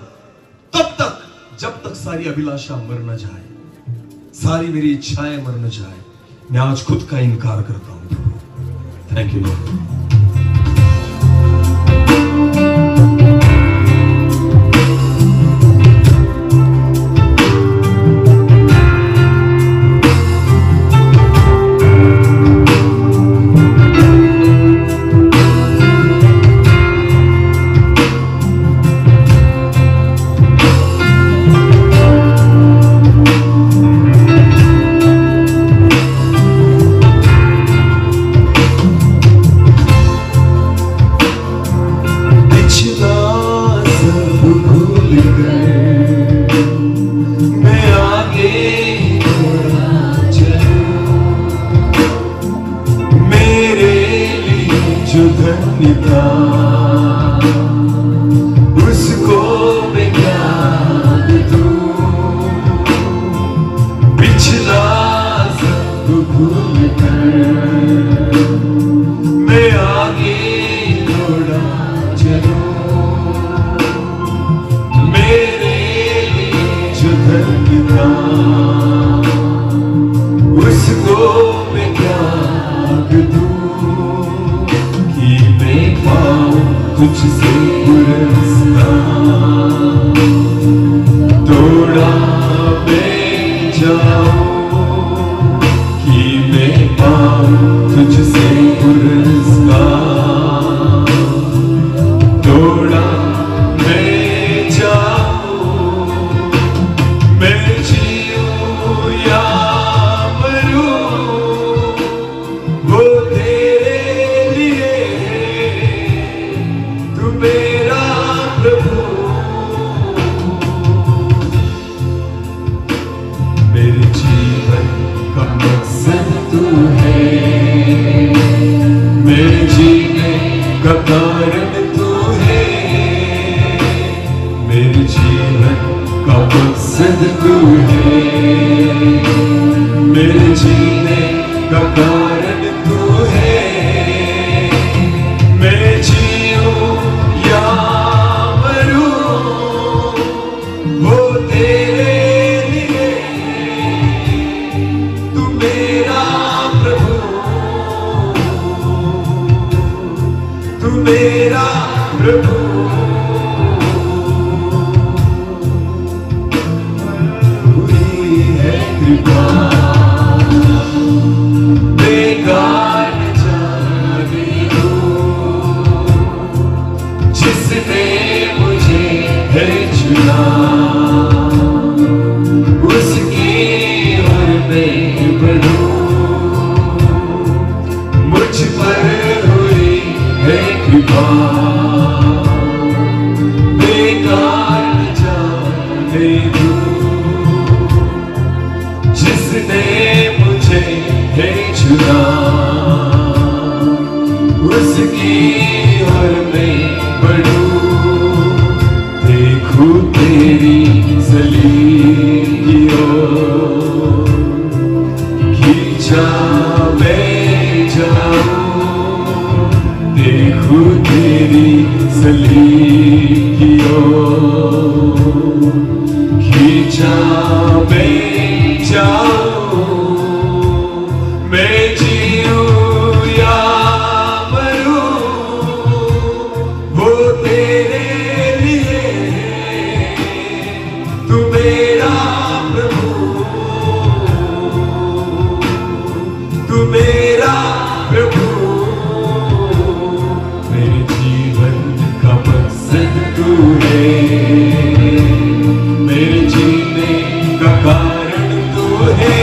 तब तक जब तक सारी अभिलाषा मर न जाए, सारी मेरी इच्छाएं मर न जाए। मैं आज खुद का इनकार करता हूं प्रभु। Thank you Lord. उसको मैं याद दूं, पिछला सब भूल कर मैं आगे दौड़ा चलूं। मेरे लिए जो धन था उसको मैं याद दूं कि मैं पाऊं तुझसे पुरस्कार। दौड़ा मैं जाऊं कि मैं पाऊं तुझसे पुरस्कार। दौड़ा मैं जाऊं, मैं जीऊं या मरूं, वो तेरे लिए तू मेरा प्रभु। मेरे जीवन का मकसद तू है, मेरे जीने का कारण तू है। मेरे जीवन का मकसद तू है, मेरे जीने का कारण तू है। मैं जीऊं या मरूं, वो तेरे लिए तू मेरा प्रभु। तू मेरा प्रभु। हुई है कृपा बेकार जाने दो, जिसने मुझे है चुना उसकी ओर मैं बढ़ूं। मुझ पर हुई है कृपा बेकार जाने दो, जिसने मुझे है चुना उसकी ओर मैं बढ़ूं। देखूं तेरी सलीम की ओर, खींचा मैं जाऊं। देखूं तेरी सलीम की ओर, खींचा मैं जाऊं। मैं जीऊं या मरूं, वो तेरे लिए तू मेरा प्रभु। तू मेरा प्रभु। मेरे जीवन का मकसद तू है, मेरे जीने का कारण तू है।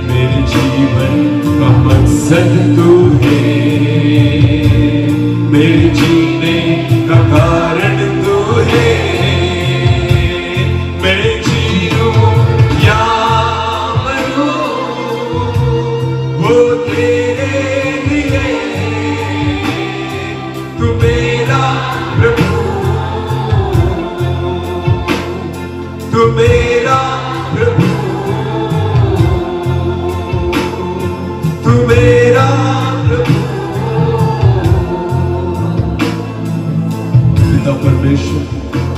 मेरे जीवन का मकसद तू है, मेरे जीने का कारण तू है। मैं जीऊं या मरूं, वो तेरे लिए तू मेरा प्रभु। तू मेरा प्रभु। तू मेरा प्रभु। पिता परमेश्वर,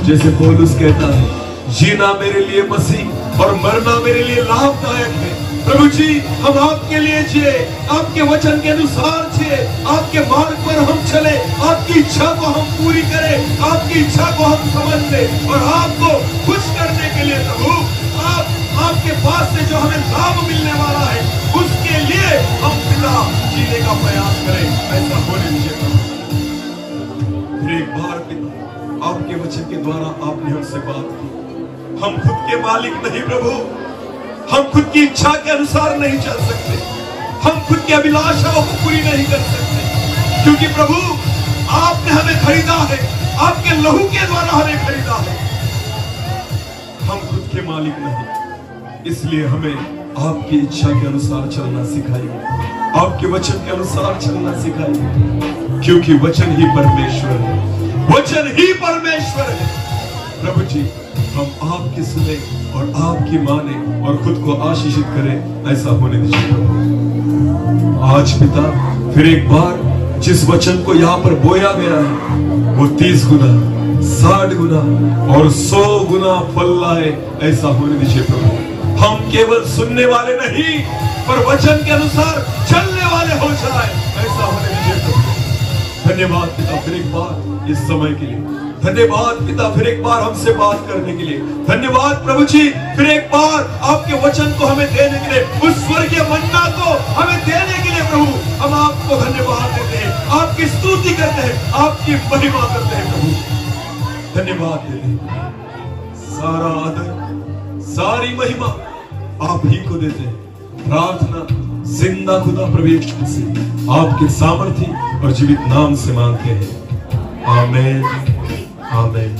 जैसे पौलुस कहता है, जीना मेरे लिए मसीह और मरना मेरे लिए लाभदायक है। प्रभु जी हम आपके लिए जिए, आपके वचन के अनुसार जिए, आपके मार्ग पर हम चले, आपकी इच्छा को हम पूरी करें, आपकी इच्छा को हम समझ लें और आपको खुश करने के लिए प्रभु आपके पास से जो हमें लाभ मिलने वाला है उसके लिए हम पिता जीने का प्रयास करें। ऐसा होने दीजिए प्रभु। फिर एक बार पिता आपके वचन के द्वारा आपने हमसे बात की। हम खुद के मालिक नहीं प्रभु, हम खुद की इच्छा के अनुसार नहीं चल सकते, हम खुद की अभिलाषाओं को पूरी नहीं कर सकते, क्योंकि प्रभु आपने हमें खरीदा है, आपके लहू के द्वारा हमें खरीदा है। हम खुद के मालिक नहीं, इसलिए हमें आपकी इच्छा के अनुसार चलना सिखाइए, आपके वचन के अनुसार चलना सिखाइए, क्योंकि वचन ही परमेश्वर है, वचन ही परमेश्वर है। प्रभु जी हम आपकी सुने और आपकी माने और खुद को आशीषित करें। ऐसा होने दीजिए प्रभु। आज पिता फिर एक बार जिस वचन को यहाँ पर बोया गया है वो 30 गुना 60 गुना और 100 गुना फल लाए। ऐसा होने दीजिए प्रभु। हम केवल सुनने वाले नहीं पर वचन के अनुसार चलने वाले हो जाए। ऐसा होने दीजिए प्रभु। धन्यवाद पिता फिर एक बार इस समय के लिए, धन्यवाद पिता फिर एक बार हमसे बात करने के लिए, धन्यवाद प्रभु जी फिर एक बार आपके वचन को हमें देने के लिए, उस स्वर्गीय मन्ना को हमें देने के लिए प्रभु हम आपको धन्यवाद देते हैं, आपकी स्तुति करते हैं, आपकी महिमा करते हैं प्रभु। धन्यवाद देते हैं, सारा आदर सारी महिमा आप ही को देते हैं। प्रार्थना जिंदा खुदा प्रभु यीशु से आपके सामर्थी और जीवित नाम से मांगते हैं। आमीन आमीन।